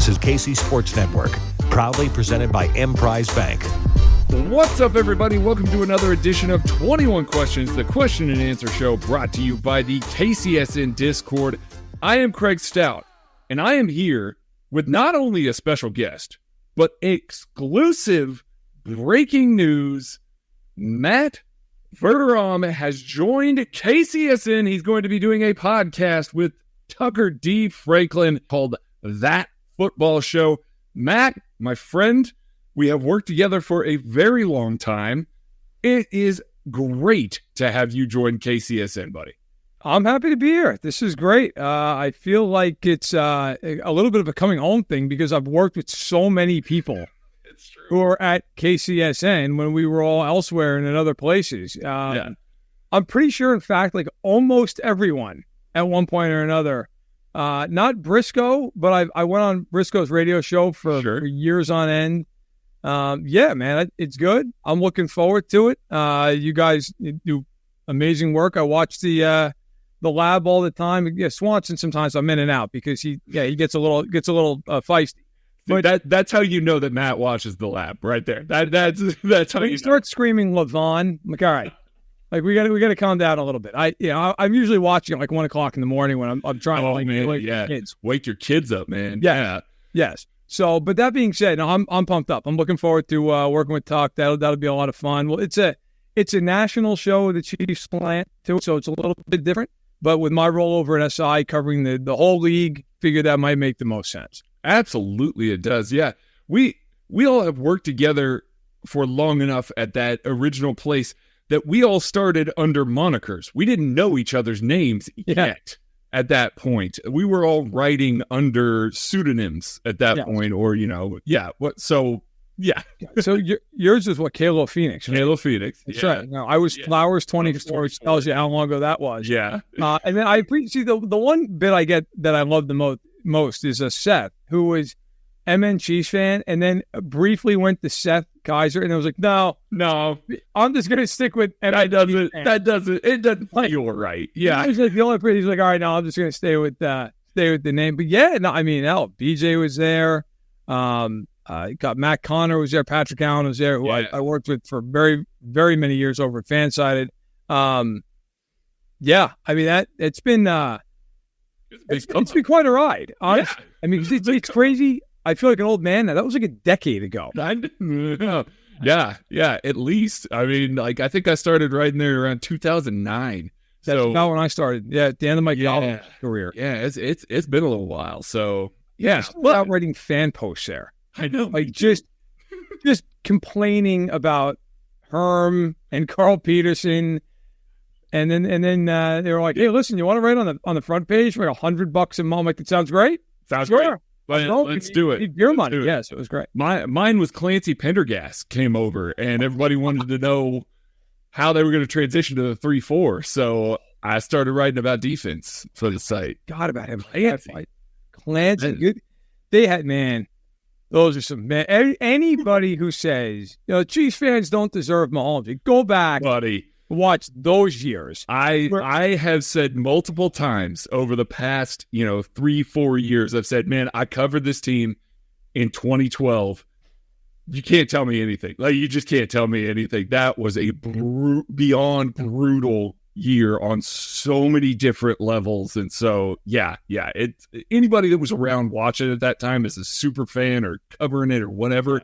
is KC Sports Network, proudly presented by Emprise Bank. What's up, everybody? Welcome to another edition of 21 Questions, the question and answer show brought to you by the KCSN Discord. I am Craig Stout, and I am here with not only a special guest, but exclusive breaking news. Matt Verderame has joined KCSN. He's going to be doing a podcast with Tucker D. Franklin called That Football Show. Matt, my friend, we have worked together for a very long time. It is great to have you join KCSN, buddy. I'm happy to be here. This is great. I feel like it's a little bit of a coming home thing because I've worked with so many people who are at KCSN when we were all elsewhere and in other places. I'm pretty sure, in fact, like almost everyone at one point or another. Not Briscoe, but I went on Briscoe's radio show for years on end. Yeah, man, it's good. I'm looking forward to it. You guys do amazing work. I watch the lab all the time. Yeah, Swanson sometimes I'm in and out because he gets a little feisty. But that's how you know that Matt watches the lab right there. That's how you start screaming Levon. I'm like, all right. Like we got to calm down a little bit. I'm usually watching at like 1 o'clock in the morning when I'm trying to wake kids. Wake your kids up, man. Yeah. Yes. So, but that being said, no, I'm pumped up. I'm looking forward to working with Tuck. That'll be a lot of fun. Well, it's a national show the Chiefs slant to, so it's a little bit different. But with my role over at SI covering the whole league, figured that might make the most sense. Absolutely, it does. Yeah, we all have worked together for long enough at that original place that we all started under monikers. We didn't know each other's names yet at that point. We were all writing under pseudonyms at that point, or, So yours is what, Kalo Phoenix? Right? Kalo Phoenix. That's right. No, I was Flowers 24, which tells you how long ago that was. Yeah. And then I appreciate the one bit I get that I love the most is Seth, who was MN Chiefs fan, and then briefly went to Seth Kaiser, and I was like, no, I'm just going to stick with it doesn't feel right. Yeah. He's like the only pretty. He's like, all right, no, I'm just going to stay with the name. But yeah, no, I mean, BJ was there. Got Matt Connor was there. Patrick Allen was there, who I worked with for very, very many years over at Fansided. Yeah, I mean it's been quite a ride. Honestly. Yeah. I mean, it's crazy. I feel like an old man now. That was like a decade ago. Yeah, at least. I mean, like, I think I started writing there around 2009. That's about when I started. Yeah, at the end of my college career. Yeah, it's been a little while. So yeah, out writing fan posts there. I know, like just complaining about Herm and Carl Peterson, and then they were like, "Hey, listen, you want to write on the front page for $100 a month?" I'm like, that sounds great. Sounds great. Let's do it. Your money. Yes, it was great. Mine was Clancy Pendergast came over, and everybody wanted to know how they were going to transition to the 3-4. So I started writing about defense for the site. God, about him. Clancy. They had, man, those are some, man. Anybody who says, Chiefs fans don't deserve Mahomes, go back, buddy. Watch those years. I have said multiple times over the past, 3-4 years, I've said, man, I covered this team in 2012. You can't tell me anything. Like, you just can't tell me anything. That was a beyond brutal year on so many different levels. And so, it's anybody that was around watching at that time as a super fan or covering it or whatever.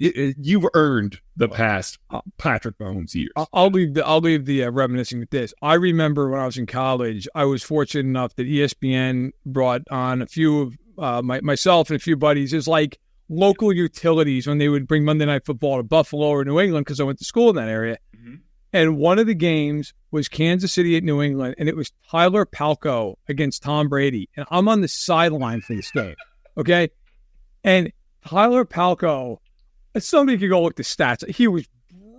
You've earned the past Patrick Mahomes years. I'll leave the reminiscing with this. I remember when I was in college, I was fortunate enough that ESPN brought on a few of myself and a few buddies as like local utilities when they would bring Monday Night Football to Buffalo or New England because I went to school in that area. Mm-hmm. And one of the games was Kansas City at New England, and it was Tyler Palko against Tom Brady. And I'm on the sideline for this game, okay? And Tyler Palko, somebody could go look at the stats. He was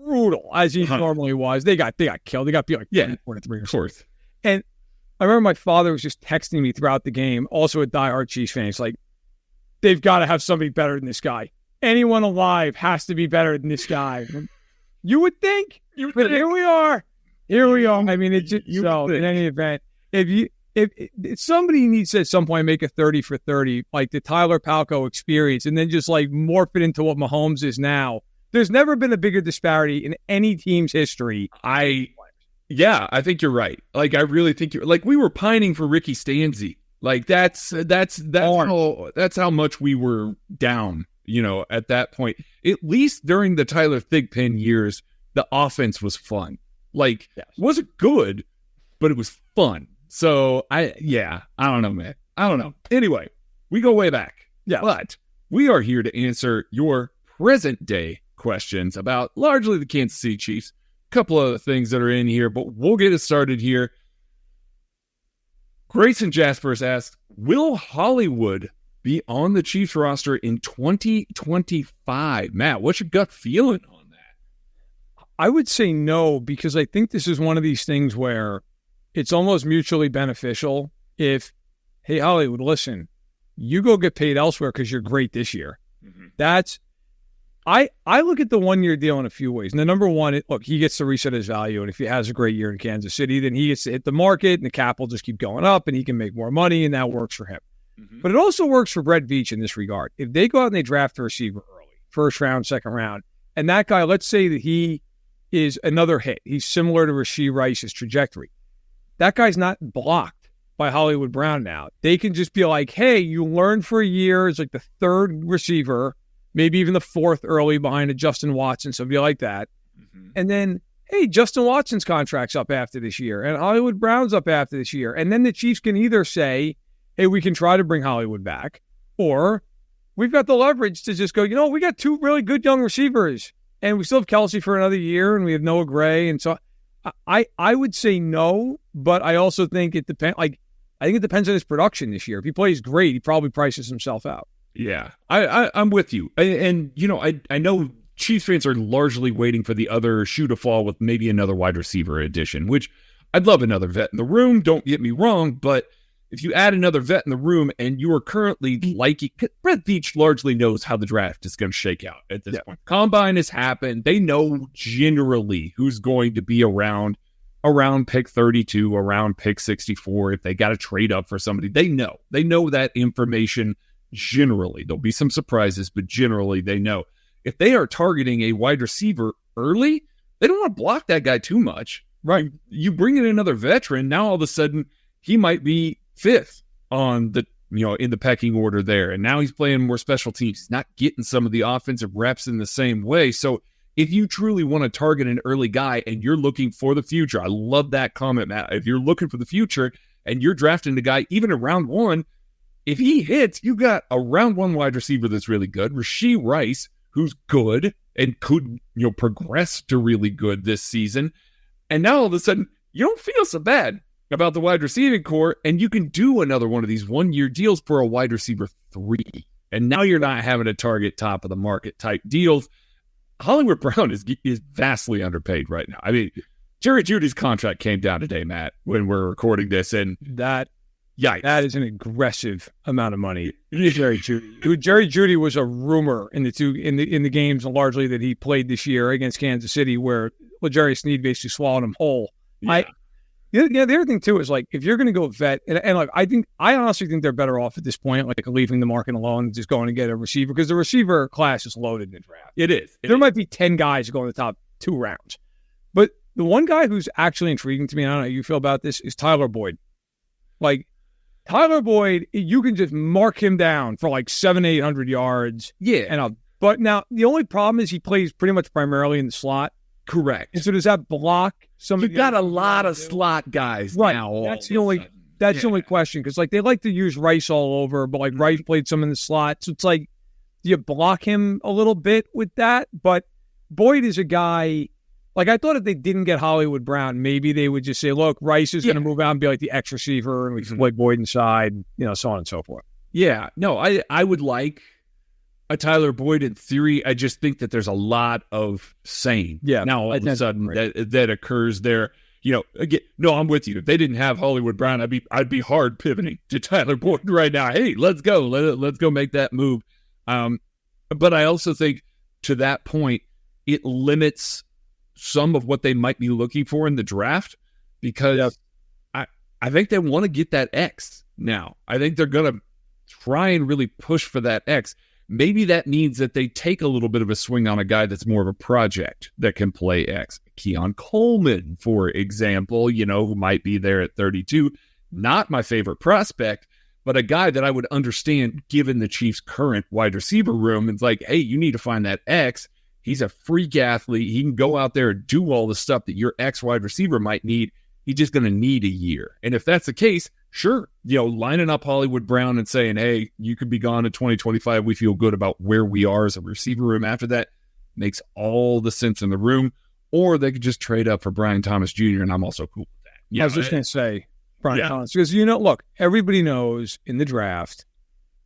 brutal, as he normally was. They got killed. They got beat like 4-3 or something. And I remember my father was just texting me throughout the game, also a diehard Chiefs fan. He's like, they've got to have somebody better than this guy. Anyone alive has to be better than this guy. You would think. But here we are. I mean, it's just, so in any event, if if somebody needs to at some point make a 30 for 30, like the Tyler Palco experience, and then just like morph it into what Mahomes is now, there's never been a bigger disparity in any team's history. Yeah, I think you're right. Like, I really think you're like, we were pining for Ricky Stanzi. Like, that's how much we were down, at that point. At least during the Tyler Thigpen years, the offense was fun. Like, it wasn't good, but it was fun. So I don't know, man. I don't know. Anyway, we go way back. Yeah. But we are here to answer your present day questions about largely the Kansas City Chiefs. Couple of things that are in here, but we'll get it started here. Grayson Jaspers asked, will Hollywood be on the Chiefs roster in 2025? Matt, what's your gut feeling on that? I would say no, because I think this is one of these things where it's almost mutually beneficial if, hey, Hollywood, listen, you go get paid elsewhere because you're great this year. Mm-hmm. I look at the 1 year deal in a few ways. And the number one, look, he gets to reset his value. And if he has a great year in Kansas City, then he gets to hit the market and the cap will just keep going up and he can make more money and that works for him. Mm-hmm. But it also works for Brett Veach in this regard. If they go out and they draft a receiver early, first round, second round, and that guy, let's say that he is another hit. He's similar to Rashee Rice's trajectory. That guy's not blocked by Hollywood Brown now. They can just be like, hey, you learned for a year as like the third receiver, maybe even the fourth early behind a Justin Watson, somebody like that. Mm-hmm. And then, hey, Justin Watson's contract's up after this year, and Hollywood Brown's up after this year. And then the Chiefs can either say, hey, we can try to bring Hollywood back, or we've got the leverage to just go, we got two really good young receivers, and we still have Kelsey for another year, and we have Noah Gray. And so I would say no, but I also think it depends. Like, I think it depends on his production this year. If he plays great, he probably prices himself out. Yeah, I'm with you. And I know Chiefs fans are largely waiting for the other shoe to fall with maybe another wide receiver addition, which I'd love another vet in the room. Don't get me wrong, but if you add another vet in the room and you are currently liking, Brett Veach largely knows how the draft is going to shake out at this point. Combine has happened. They know generally who's going to be around pick 32, around pick 64. If they got to trade up for somebody, they know that information. Generally, there'll be some surprises, but generally they know. If they are targeting a wide receiver early, they don't want to block that guy too much. Right. You bring in another veteran, now all of a sudden he might be fifth on the, in the pecking order there. And now he's playing more special teams. He's not getting some of the offensive reps in the same way. So if you truly want to target an early guy and you're looking for the future, I love that comment, Matt. If you're looking for the future and you're drafting the guy even in round one, if he hits, you got a round one wide receiver that's really good. Rashee Rice, who's good and could, progress to really good this season. And now all of a sudden, you don't feel so bad about the wide receiving core, and you can do another one of these 1 year deals for a wide receiver 3. And now you're not having to target top of the market type deals. Hollywood Brown is vastly underpaid right now. I mean, Jerry Jeudy's contract came down today, Matt, when we're recording this, and yikes. That is an aggressive amount of money. Jerry Jeudy. Jerry Jeudy was a rumor in the games largely that he played this year against Kansas City, where L'Jarius Sneed basically swallowed him whole. Yeah. The other thing too is like if you're going to go vet, and like I honestly think they're better off at this point, like leaving the market alone, and just going to get a receiver, because the receiver class is loaded in the draft. It is. There might be 10 guys going the top 2 rounds, but the one guy who's actually intriguing to me, and I don't know how you feel about this, is Tyler Boyd. Like, Tyler Boyd, you can just mark him down for like 700-800 yards. Yeah. But now the only problem is he plays pretty much primarily in the slot. Correct. And so does that block some? You got a lot of slot guys now. That's the only question, because like they like to use Rice all over, but like Rice played some in the slot. So it's like, do you block him a little bit with that? But Boyd is a guy. Like, I thought if they didn't get Hollywood Brown, maybe they would just say, look, Rice is going to move out and be like the X receiver, and we can play Boyd inside, so on and so forth. Yeah. No, I would like a Tyler Boyd in theory. I just think that there's a lot of saying now all of a sudden that occurs there. Again, no, I'm with you. If they didn't have Hollywood Brown, I'd be hard pivoting to Tyler Boyd right now. Hey, let's go. Let's go make that move. But I also think to that point, it limits some of what they might be looking for in the draft, because I I think they want to get that X now. I think they're going to try and really push for that X. Maybe that means that they take a little bit of a swing on a guy that's more of a project that can play X. Keon Coleman, for example, who might be there at 32. Not my favorite prospect, but a guy that I would understand given the Chiefs' current wide receiver room. It's like, hey, you need to find that X. He's a freak athlete. He can go out there and do all the stuff that your X wide receiver might need. He's just going to need a year. And if that's the case, sure, lining up Hollywood Brown and saying, hey, you could be gone in 2025. We feel good about where we are as a receiver room after that makes all the sense in the room. Or they could just trade up for Brian Thomas Jr., and I'm also cool with that. I was just going to say Brian Thomas. Because, look, everybody knows in the draft,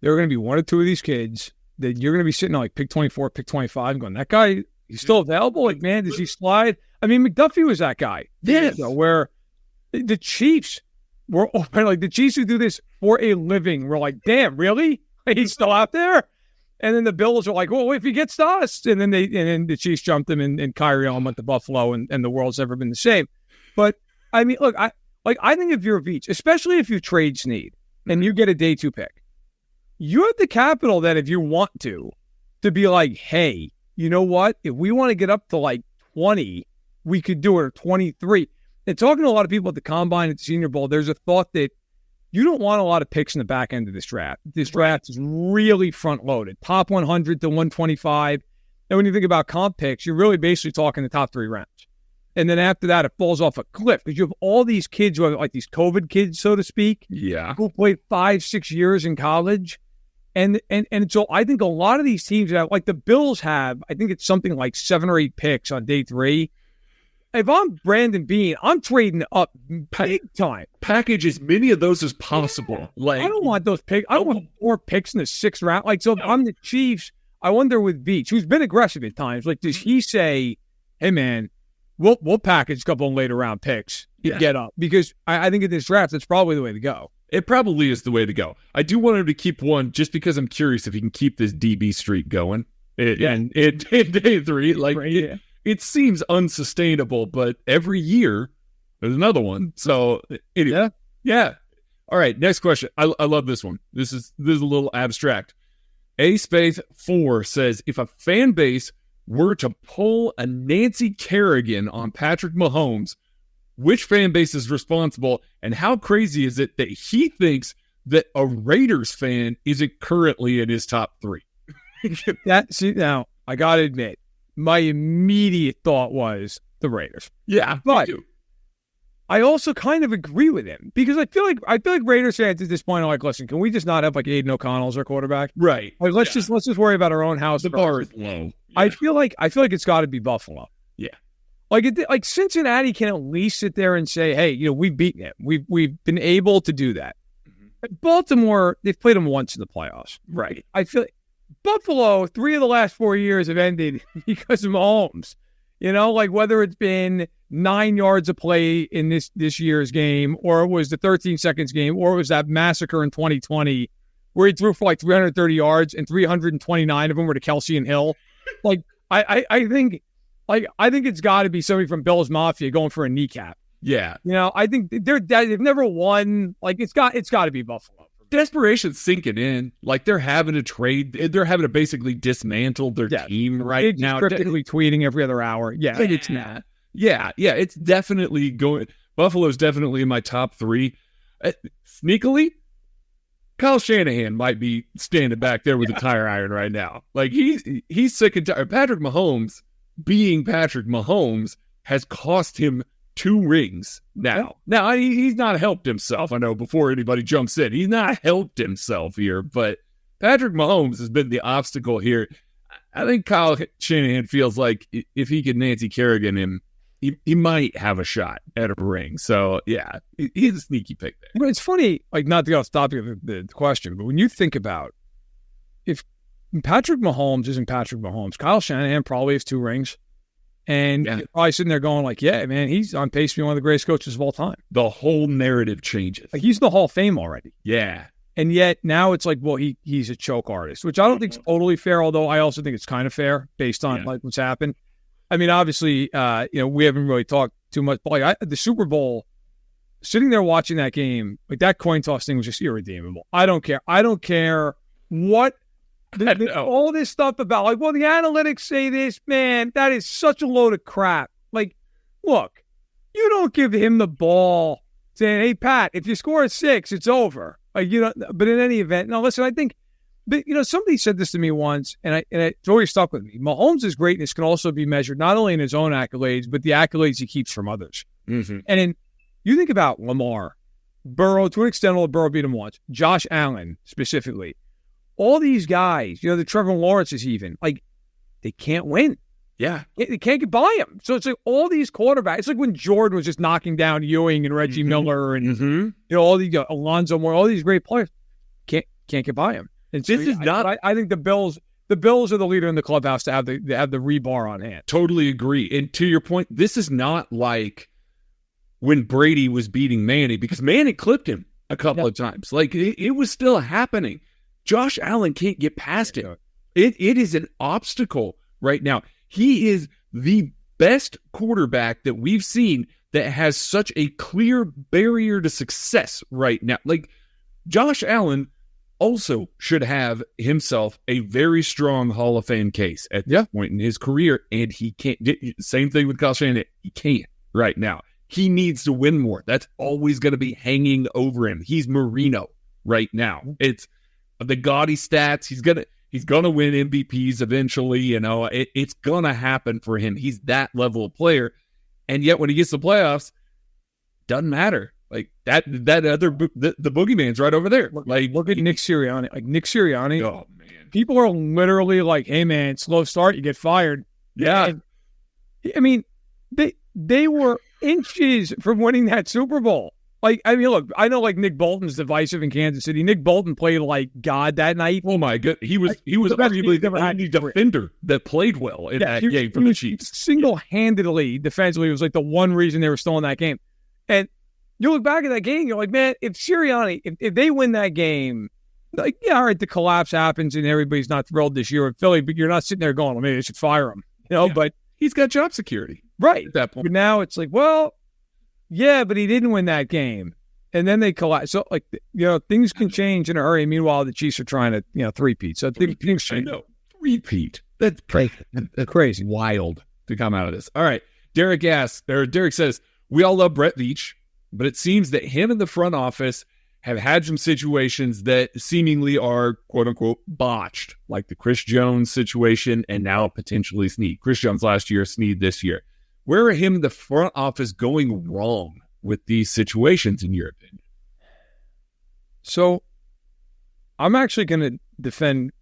there are going to be one or two of these kids that you're going to be sitting on like pick 24, pick 25 and going, that guy, he's still available? Like, man, does he slide? I mean, McDuffie was that guy. Yes. Where the Chiefs were like the Chiefs who do this for a living. We're like, damn, really? He's still out there? And then the Bills are like, well, if he gets to us, and then the Chiefs jumped him, and Kyrie Allen went to Buffalo, and the world's never been the same. But I mean, look, I think if you're Veach, especially if you trade Snead and you get a day 2 pick, you have the capital that if you want to be like, hey, you know what? If we want to get up to like 20, we could do it, or 23. And talking to a lot of people at the Combine at the Senior Bowl, there's a thought that you don't want a lot of picks in the back end of this draft. This draft is really front-loaded, top 100 to 125. And when you think about comp picks, you're really basically talking the top 3 rounds. And then after that, it falls off a cliff because you have all these kids who are like these COVID kids, so to speak, who played 5-6 years in college. And so I think a lot of these teams have, like the Bills have, I think it's something like 7 or 8 picks on day 3. If I'm Brandon Beane, I'm trading up big time. Package as many of those as possible. Yeah. I don't want those picks. I don't want 4 picks in the 6th round. Like, so if I'm the Chiefs, I wonder with Veach, who's been aggressive at times, like, does he say, hey, man, we'll package a couple of later round picks to get up? Because I think in this draft, that's probably the way to go. It probably is the way to go. I do want him to keep one just because I'm curious if he can keep this DB streak going. And in day 3, like, it seems unsustainable, but every year there's another one. So anyway, yeah. All right, next question. I love this one. This is a little abstract. A-Space4 says, if a fan base were to pull a Nancy Kerrigan on Patrick Mahomes, which fan base is responsible, and how crazy is it that he thinks that a Raiders fan isn't currently in his top 3? Now, I got to admit, my immediate thought was the Raiders. Yeah, but I also kind of agree with him because I feel like Raiders fans at this point are like, listen, can we just not have like Aiden O'Connell as our quarterback? Right. Like, let's just worry about our own house. The bar is low. Yeah. I feel like it's got to be Buffalo. Yeah. Like Cincinnati can at least sit there and say, hey, we've beaten it. We've been able to do that. Mm-hmm. Baltimore, they've played them once in the playoffs. Right. I feel Buffalo, 3 of the last 4 years have ended because of Mahomes. Like whether it's been 9 yards of play in this year's game, or it was the 13 seconds game, or it was that massacre in 2020 where he threw for like 330 yards and 329 of them were to Kelsey and Hill. Like I think it's got to be somebody from Bill's Mafia going for a kneecap. Yeah. I think they've never won. Like it's got to be Buffalo. Desperation's sinking in. Like they're having to trade. They're having to basically dismantle their team right now. Cryptically tweeting every other hour. Yeah, it's not. Yeah. It's definitely going. Buffalo's definitely in my top 3. Sneakily, Kyle Shanahan might be standing back there with a tire iron right now. Like he's sick and tired. Patrick Mahomes being Patrick Mahomes has cost him 2 rings now. Now, he's not helped himself. I know before anybody jumps in, he's not helped himself here, but Patrick Mahomes has been the obstacle here. I think Kyle Shanahan feels like if he can Nancy Kerrigan him, he might have a shot at a ring. So, yeah, he's a sneaky pick there. Well, it's funny, like not to get off the topic of the question, but when you think about if Patrick Mahomes isn't Patrick Mahomes, Kyle Shanahan probably has 2 rings. And you're probably sitting there going like, yeah, man, he's on pace to be one of the greatest coaches of all time. The whole narrative changes. Like he's in the Hall of Fame already. Yeah. And yet now it's like, well, he's a choke artist, which I don't think is totally fair, although I also think it's kind of fair based on like what's happened. I mean, obviously, we haven't really talked too much, but like the Super Bowl sitting there watching that game, like that coin toss thing was just irredeemable. I don't care. I don't care what all this stuff about, like, well, the analytics say this, man, that is such a load of crap. Like, look, you don't give him the ball saying, hey, Pat, if you score a 6, it's over. Like, but in any event, no, listen, I think, but, somebody said this to me once, and it's always stuck with me. Mahomes' greatness can also be measured not only in his own accolades, but the accolades he keeps from others. Mm-hmm. And you think about Lamar, Burrow, to an extent, Burrow beat him once, Josh Allen specifically. All these guys, the Trevor Lawrence's even, like, they can't win. Yeah. They can't get by him. So it's like all these quarterbacks. It's like when Jordan was just knocking down Ewing and Reggie Miller and, all these Alonzo Moore, all these great players. Can't get by him. And this is not. I think the Bills are the leader in the clubhouse to have the rebar on hand. Totally agree. And to your point, this is not like when Brady was beating Manning, because Manning clipped him a couple of times. Like, it was still happening. Josh Allen can't get past it. It is an obstacle right now. He is the best quarterback that we've seen that has such a clear barrier to success right now. Like, Josh Allen also should have himself a very strong Hall of Fame case at this point in his career, and he can't. Same thing with Kyle Shanahan. He can't right now. He needs to win more. That's always going to be hanging over him. He's Marino right now. It's the gaudy stats. He's gonna win MVPs eventually. It's gonna happen for him. He's that level of player, and yet when he gets to the playoffs, doesn't matter. Like that other the boogeyman's right over there. Like, look at Nick Sirianni. Like Nick Sirianni. Oh man, people are literally like, "Hey man, slow start, you get fired." Yeah, and, I mean, they were inches from winning that Super Bowl. Like, I mean, look, I know like Nick Bolton's divisive in Kansas City. Nick Bolton played like God that night. Oh my God, he was arguably the only defender that played well in that game for the Chiefs. Single-handedly, defensively, was like the one reason they were still in that game. And you look back at that game, you're like, man, if Sirianni, if they win that game, like, yeah, all right, the collapse happens and everybody's not thrilled this year with Philly, but you're not sitting there going, well, maybe they should fire him. But he's got job security. Right. At that point. But now it's like, well, yeah, but he didn't win that game. And then they collapse. So, like, things can change in a hurry. Meanwhile, the Chiefs are trying to, three-peat. So things change. I know. Three-peat. That's crazy. Wild to come out of this. All right. Derek says, we all love Brett Veach, but it seems that him and the front office have had some situations that seemingly are, quote-unquote, botched, like the Chris Jones situation and now potentially Snead. Chris Jones last year, Snead this year. Where are him and the front office going wrong with these situations, in your opinion? So I'm actually going to defend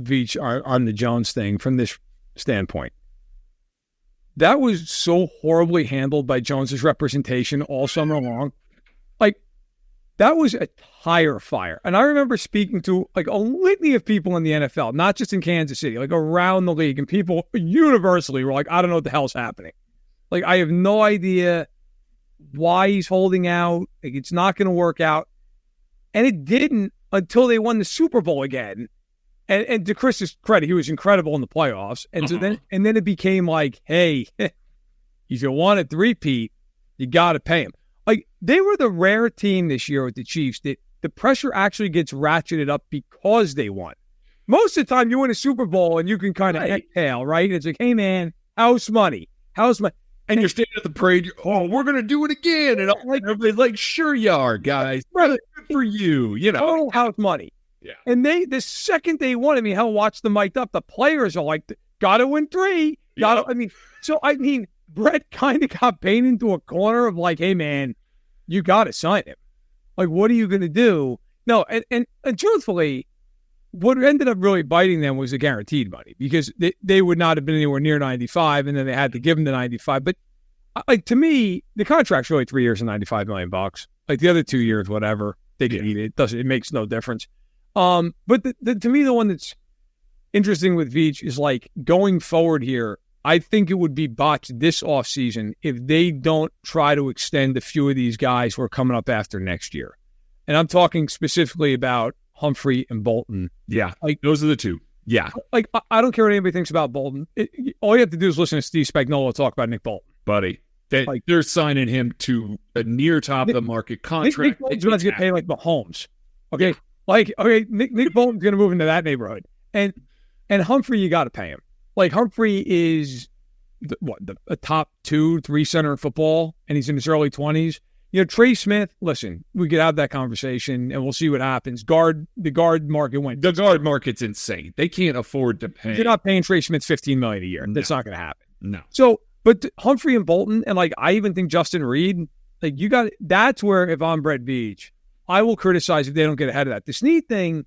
Veach on the Jones thing from this standpoint. That was so horribly handled by Jones's representation all summer long. Like, that was a tire fire. And I remember speaking to like a litany of people in the NFL, not just in Kansas City, like around the league, and people universally were like, I don't know what the hell's happening. Like, I have no idea why he's holding out. Like, it's not going to work out. And it didn't until they won the Super Bowl again. And to Chris's credit, he was incredible in the playoffs. And so then it became like, hey, if you want a three-peat, you got to pay him. Like, they were the rare team this year with the Chiefs that the pressure actually gets ratcheted up because they won. Most of the time, you win a Super Bowl and you can kind of exhale, right? It's like, hey, man, house money. And you're standing at the parade, we're going to do it again. And everybody's like, sure you are, guys. Brother, good for you. Total house money. Yeah. And the second they won, watch them mic'd up. The players are like, got to win 3. Brett kind of got painted into a corner of like, hey, man, you got to sign him. Like, what are you going to do? No, and truthfully, what ended up really biting them was the guaranteed money, because they would not have been anywhere near 95, and then they had to give them the 95. But like, to me, the contract's really 3 years and $95 million. Like, the other 2 years, whatever, they can eat it. It makes no difference. But to me, the one that's interesting with Veach is like, going forward here, I think it would be botched this offseason if they don't try to extend a few of these guys who are coming up after next year. And I'm talking specifically about Humphrey and Bolton. Yeah, like those are the two. Yeah. Like, I don't care what anybody thinks about Bolton. All you have to do is listen to Steve Spagnuolo talk about Nick Bolton. Buddy, They're signing him to a near top of the market contract. Nick Bolton's going to get paid like Mahomes. Okay, Nick Bolton's going to move into that neighborhood, and Humphrey, you got to pay him. Like Humphrey is a top 2-3 center in football, and he's in his early 20s. Trey Smith, listen, we could have that conversation, and we'll see what happens. The guard market went. The guard market's insane. They can't afford to pay. You're not paying Trey Smith $15 million a year. That's not going to happen. No. So, but Humphrey and Bolton, and I even think Justin Reed, that's where if I'm Brett Veach, I will criticize if they don't get ahead of that. The Snead thing,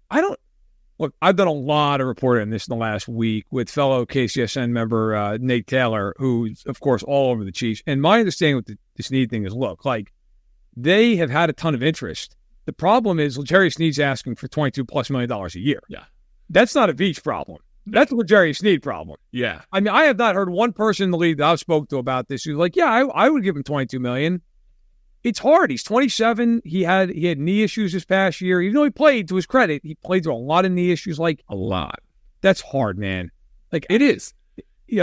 I've done a lot of reporting on this in the last week with fellow KCSN member Nate Taylor, who's, of course, all over the Chiefs. And my understanding with the Snead thing is, they have had a ton of interest. The problem is Jerry Snead's asking for $22+ million a year. Yeah. That's not a Veach problem. That's a Jerry Snead problem. Yeah. I mean, I have not heard one person in the league that I've spoke to about this who's like, yeah, I would give him $22 million. It's hard. He's 27. He had knee issues this past year. Even though he played, to his credit, he played through a lot of knee issues. A lot. That's hard, man. It is.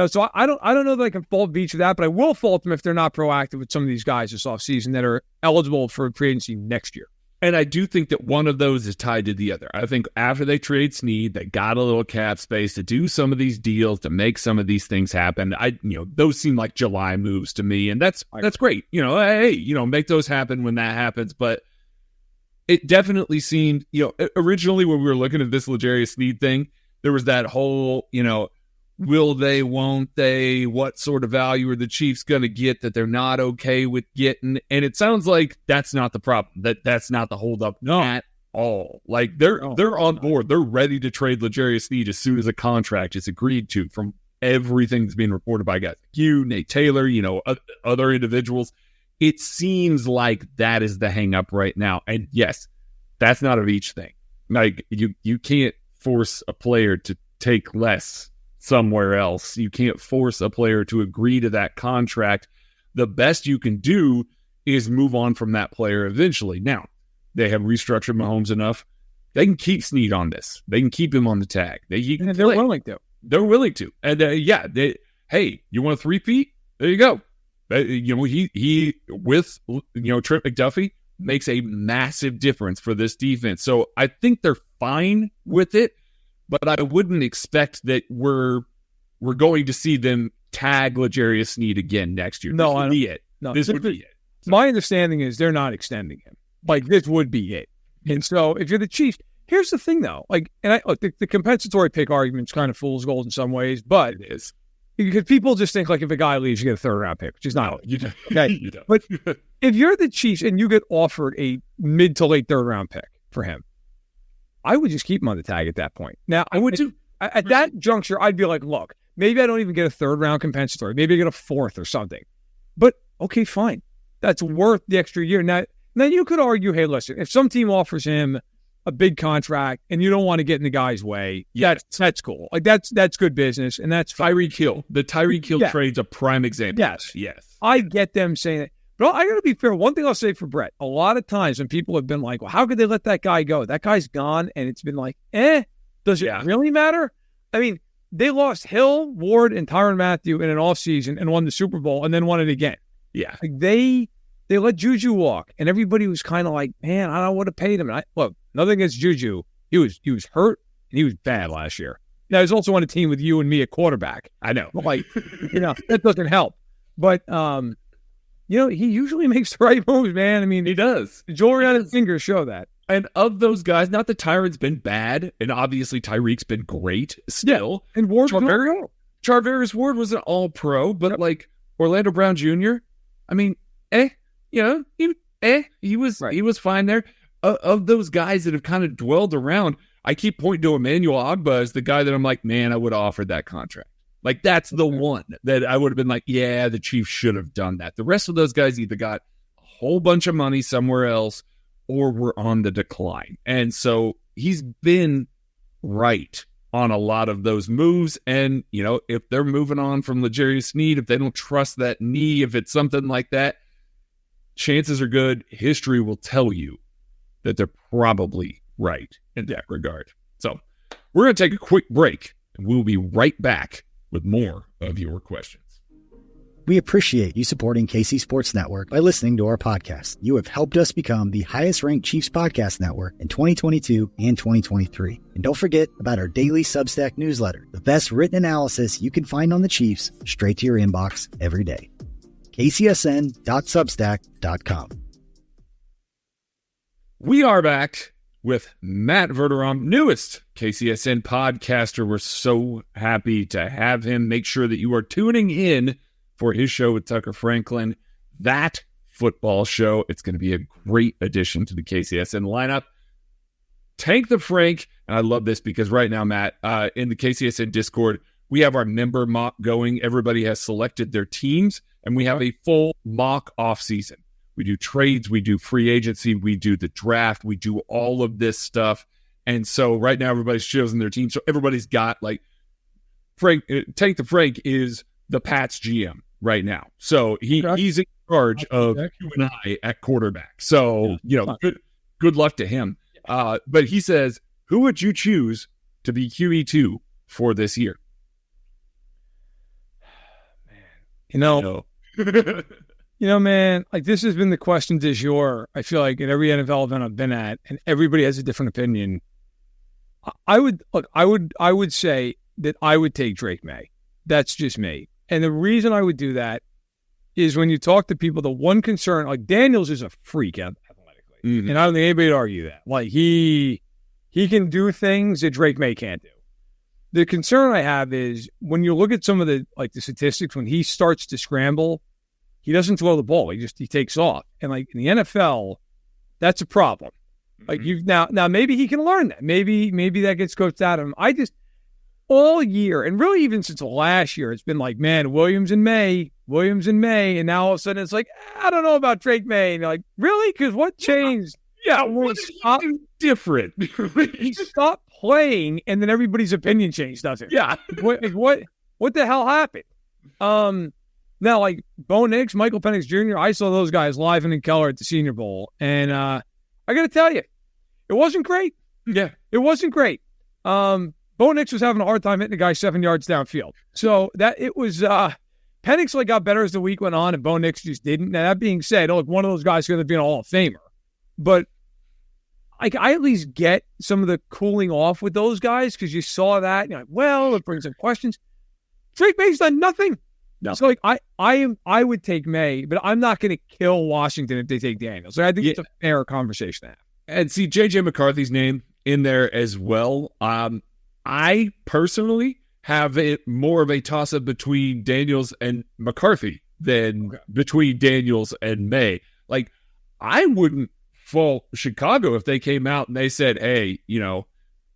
So I don't know that I can fault Veach for that, but I will fault them if they're not proactive with some of these guys this offseason that are eligible for free agency next year. And I do think that one of those is tied to the other. I think after they trade Snead, they got a little cap space to do some of these deals, to make some of these things happen. Those seem like July moves to me, and that's great. Make those happen when that happens. But it definitely seemed, originally when we were looking at this L'Jarius Snead thing, there was that whole, will they, won't they, what sort of value are the Chiefs going to get that they're not okay with getting? And it sounds like that's not the problem. That's not the holdup at all. They're on board. They're ready to trade L'Jarius Snead as soon as a contract is agreed to, from everything that's being reported by guys like you, Nate Taylor, other individuals. It seems like that is the hang up right now. And yes, that's not a Veach thing. You can't force a player to take less somewhere else. You can't force a player to agree to that contract. The best you can do is move on from that player eventually. Now, they have restructured Mahomes enough. They can keep Snead on this. They can keep him on the tag. They're willing to. They're willing to. And hey, you want a three-peat? There you go. He with Trent McDuffie makes a massive difference for this defense. So I think they're fine with it. But I wouldn't expect that we're going to see them tag L'Jarius Snead again next year. No, this would be it. No, this would be it. So, my understanding is they're not extending him. This would be it. And so if you're the Chiefs, here's the thing though. The compensatory pick argument is kind of fool's gold in some ways, but it is. Because people just think if a guy leaves, you get a third-round pick, which is not. No, you don't. Okay. You don't. But if you're the Chiefs and you get offered a mid to late third-round pick for him, I would just keep him on the tag at that point. Now, I would too. At that juncture, I'd be like, look, maybe I don't even get a third-round compensatory. Maybe I get a fourth or something. But, okay, fine. That's worth the extra year. Now you could argue, hey, listen, if some team offers him a big contract and you don't want to get in the guy's way, that's cool. That's good business, and that's Tyreek Hill. The Tyreek Hill trade's a prime example. Yes. I get them saying that. But I got to be fair. One thing I'll say for Brett, a lot of times when people have been like, well, how could they let that guy go? That guy's gone, and it's been like, does it really matter? I mean, they lost Hill, Ward, and Tyrann Mathieu in an offseason and won the Super Bowl and then won it again. Yeah. They let Juju walk, and everybody was kind of like, man, I don't want to pay him. And look, nothing against Juju. He was hurt, and he was bad last year. Now, he's also on a team with you and me at quarterback. I know. That doesn't help. But, he usually makes the right moves, man. I mean, he does. Jewelry on his fingers show that. And of those guys, not that Tyrann's been bad, and obviously Tyreek's been great still. Yeah. And Ward, Charvarius Ward was an all-pro, but Orlando Brown Jr., I mean, he was fine there. Of those guys that have kind of dwelled around, I keep pointing to Emmanuel Ogbah as the guy that I'm like, man, I would have offered that contract. That's the one that I would have been like, yeah, the Chiefs should have done that. The rest of those guys either got a whole bunch of money somewhere else or were on the decline. And so he's been right on a lot of those moves. And, if they're moving on from L'Jarius Snead, if they don't trust that knee, if it's something like that, chances are good history will tell you that they're probably right in that regard. So we're going to take a quick break, and we'll be right back with more of your questions. We appreciate you supporting KC Sports Network by listening to our podcast. You have helped us become the highest-ranked Chiefs podcast network in 2022 and 2023. And don't forget about our daily Substack newsletter, the best written analysis you can find on the Chiefs straight to your inbox every day. kcsn.substack.com. We are back with Matt Verderame, newest KCSN podcaster. We're so happy to have him. Make sure that you are tuning in for his show with Tucker Franklin, That Football Show. It's going to be a great addition to the KCSN lineup. Tank the Frank, and I love this because right now, Matt, in the KCSN Discord, we have our member mock going. Everybody has selected their teams, and we have a full mock offseason. We do trades, we do free agency, we do the draft, we do all of this stuff. And so right now, everybody's choosing their team. So everybody's got, like, Tank the Frank is the Pats GM right now. So he's in charge of you and I at quarterback. So, good luck to him. But he says, who would you choose to be QE2 for this year? Man, like, this has been the question du jour, I feel like, in every NFL event I've been at, and everybody has a different opinion. I would say that I would take Drake May. That's just me. And the reason I would do that is when you talk to people, the one concern, like, Daniels is a freak athletically. Mm-hmm. And I don't think anybody would argue that. Like, he can do things that Drake May can't do. The concern I have is when you look at some of the statistics, when he starts to scramble, he doesn't throw the ball. He takes off. And, like, in the NFL, that's a problem. Mm-hmm. Like, now maybe he can learn that. Maybe that gets coached out of him. All year, and really even since last year, it's been like, man, Williams and May, and now all of a sudden it's like, I don't know about Drake May. And you're like, really? Because what changed? Yeah, what did he do different? He stopped playing, and then everybody's opinion changed, doesn't it? Yeah. What the hell happened? Now, like, Bo Nix, Michael Penix Jr., I saw those guys live in Keller at the Senior Bowl, and I got to tell you, it wasn't great. Yeah. It wasn't great. Bo Nix was having a hard time hitting a guy 7 yards downfield. So that it was Penix got better as the week went on, and Bo Nix just didn't. Now, that being said, one of those guys could have been a Hall of Famer. But I at least get some of the cooling off with those guys because you saw that. And you're like, well, it brings up questions. Drake May's done nothing. No. So, like, I would take May, but I'm not going to kill Washington if they take Daniels. So I think it's a fair conversation to have. And see, J.J. McCarthy's name in there as well. I personally have it more of a toss-up between Daniels and McCarthy than between Daniels and May. Like, I wouldn't fault Chicago if they came out and they said, hey,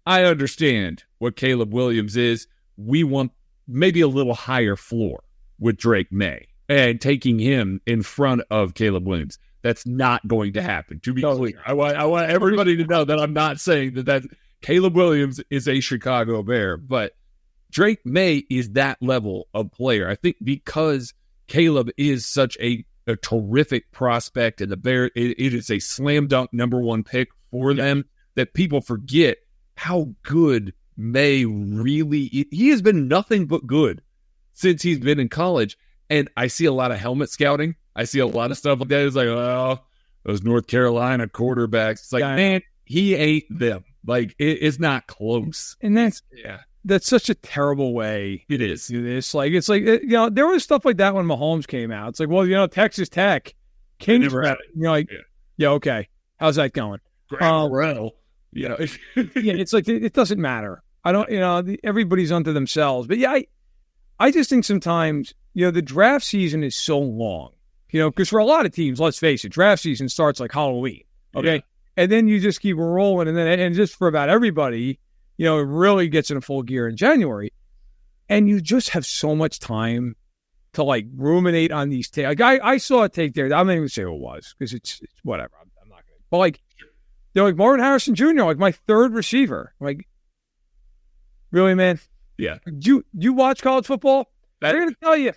I understand what Caleb Williams is. We want maybe a little higher floor with Drake May and taking him in front of Caleb Williams. That's not going to happen. To be clear, I want everybody to know that I'm not saying that Caleb Williams is a Chicago Bear, but Drake May is that level of player. I think because Caleb is such a terrific prospect and the Bear, it is a slam dunk number one pick for them that people forget how good May really is. He has been nothing but good since he's been in college. And I see a lot of helmet scouting. I see a lot of stuff like that. It's like, oh, those North Carolina quarterbacks. It's like, man, he ain't them. Like, it's not close. And that's such a terrible way. It is. To do this. Like, it's like, there was stuff like that when Mahomes came out. It's like, well, Texas Tech, Kingsbury. You're like, yeah, okay. How's that going? It's like, it doesn't matter. I don't, everybody's unto themselves. But I just think sometimes, the draft season is so long, because for a lot of teams, let's face it, draft season starts like Halloween. Okay. Yeah. And then you just keep rolling. And just for about everybody, it really gets in a full gear in January. And you just have so much time to, like, ruminate on these takes. Like, I saw a take there. I'm not even going to say who it was because it's whatever. I'm not going to. But, like, they're like Marvin Harrison Jr., like my third receiver. Like, really, man? Yeah. You watch college football? They're going to tell you.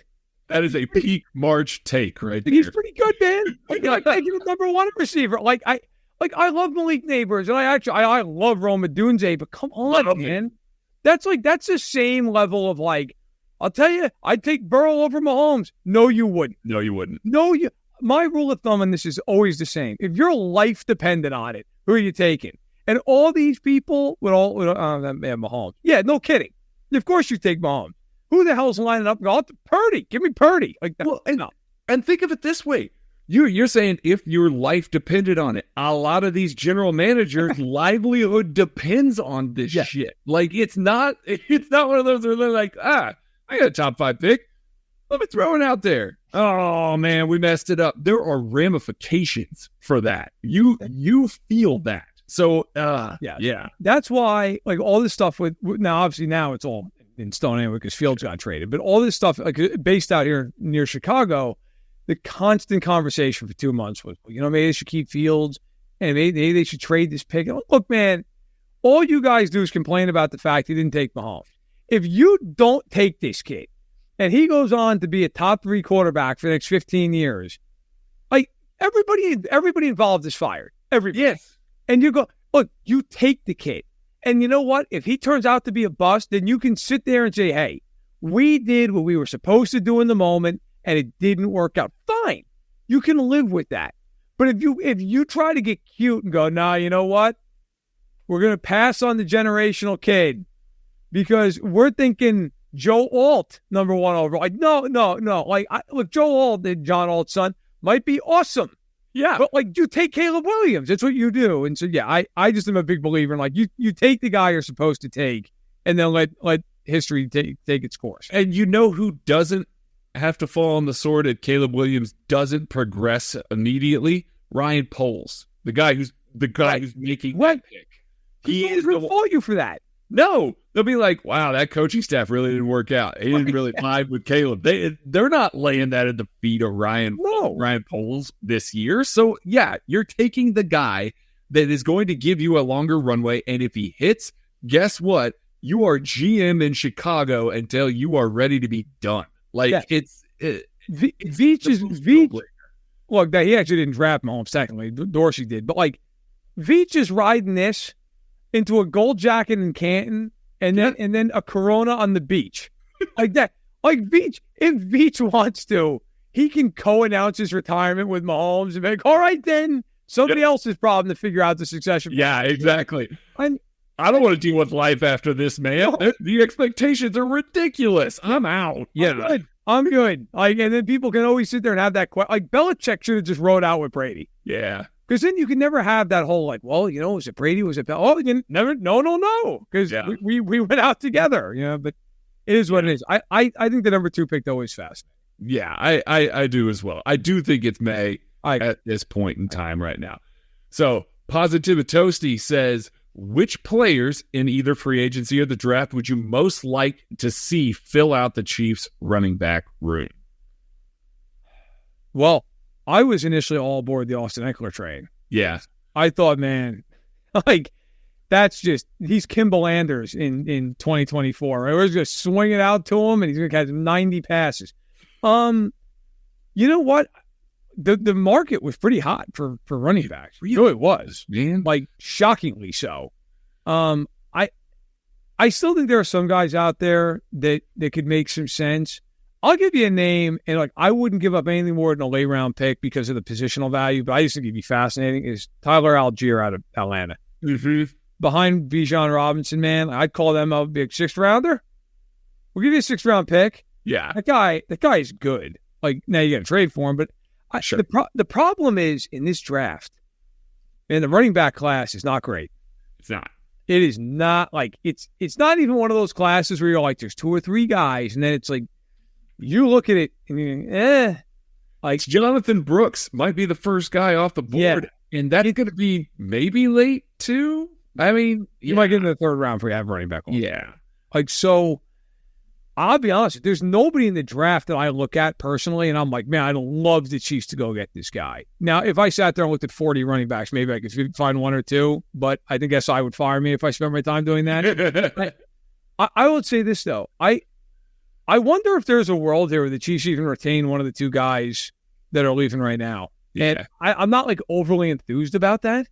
That is a peak March take right there. He's pretty good, man. Like taking the number one receiver. I love Malik Neighbors, and I love Rome Odunze, but come on, man. That's the same level of, like, I'll tell you, I'd take Burrow over Mahomes. No, you wouldn't. No, you wouldn't. My rule of thumb on this is always the same. If your life depended on it, who are you taking? And all these people Mahomes. Yeah, no kidding. Of course you take Mahomes. Who the hell's lining up? Purdy. Give me Purdy. Like that. Well, and think of it this way. You're saying if your life depended on it. A lot of these general managers' livelihood depends on this shit. Like it's not one of those where they're like, I got a top 5 pick. Let me throw it out there. Oh man, we messed it up. There are ramifications for that. You feel that. So yeah. That's why like all this stuff with now obviously now it's all in stone anyway because Fields got traded. But all this stuff like based out here near Chicago. The constant conversation for 2 months was, maybe they should keep Fields and maybe they should trade this pick. Look, man, all you guys do is complain about the fact he didn't take Mahomes. If you don't take this kid and he goes on to be a top 3 quarterback for the next 15 years, like everybody involved is fired. Everybody. Yes. And you go, look, you take the kid. And you know what? If he turns out to be a bust, then you can sit there and say, hey, we did what we were supposed to do in the moment. And it didn't work out. Fine. You can live with that. But if you try to get cute and go, nah, you know what? We're going to pass on the generational kid because we're thinking Joe Alt, number 1 overall. Like, no. Like, look, Joe Alt, John Alt's son, might be awesome. Yeah. But, like, you take Caleb Williams. That's what you do. And so, yeah, I just am a big believer in, like, you take the guy you're supposed to take and then let history take its course. And you know who doesn't have to fall on the sword if Caleb Williams doesn't progress immediately? Ryan Poles, the guy who's making that pick. He is going to fault you for that. No, they'll be like, "Wow, that coaching staff really didn't work out. He didn't really vibe with Caleb." They're not laying that at the feet of Ryan Poles this year. So yeah, you're taking the guy that is going to give you a longer runway, and if he hits, guess what? You are GM in Chicago until you are ready to be done. Like Veach. Look, he actually didn't draft Mahomes. Technically, Dorsey did, but like Veach is riding this into a gold jacket in Canton, and then a Corona on the beach, like that. Like Veach, if Veach wants to, he can co-announce his retirement with Mahomes and be like, all right, then somebody else's problem to figure out the succession. Yeah, exactly. I don't want to deal with life after this, man. The expectations are ridiculous. I'm out. Yeah, I'm good. Like, and then people can always sit there and have that question. Like Belichick should have just rode out with Brady. Yeah, because then you can never have that whole like, well, was it Brady? Was it you never? No. Because we went out together. But it is what it is. I think the number 2 pick though is fast. Yeah, I do as well. I do think it's May at this point in time right now. So Positivitoasty says, which players in either free agency or the draft would you most like to see fill out the Chiefs running back room? Well, I was initially all aboard the Austin Eckler train. Yeah. I thought, man, like, that's just, he's Kimball Anders in 2024. Right? We're just going to swing it out to him, and he's going to catch 90 passes. You know what? The market was pretty hot for running backs. Really, it was, man. Like, shockingly so. I still think there are some guys out there that could make some sense. I'll give you a name, and like I wouldn't give up anything more than a late round pick because of the positional value, but I just think it'd be fascinating, is Tyler Algier out of Atlanta. Mm-hmm. Behind Bijan Robinson, man, I'd call them a big 6th rounder. We'll give you a 6th round pick. Yeah. That guy is good. Like, now you got to trade for him, but sure. The problem is in this draft, and the running back class is not great. It's not. It is not like it's not even one of those classes where you're like, there's 2 or 3 guys, and then it's like you look at it and you're like Jonathan Brooks might be the first guy off the board, and that's going to be maybe late too. I mean, you might get in the 3rd round for you have running back. Yeah, like so. I'll be honest, there's nobody in the draft that I look at personally, and I'm like, man, I'd love the Chiefs to go get this guy. Now, if I sat there and looked at 40 running backs, maybe I could find 1 or 2, but I think SI would fire me if I spent my time doing that. I would say this, though. I wonder if there's a world here where the Chiefs even retain one of the 2 guys that are leaving right now. Yeah. And I'm not, like, overly enthused about that,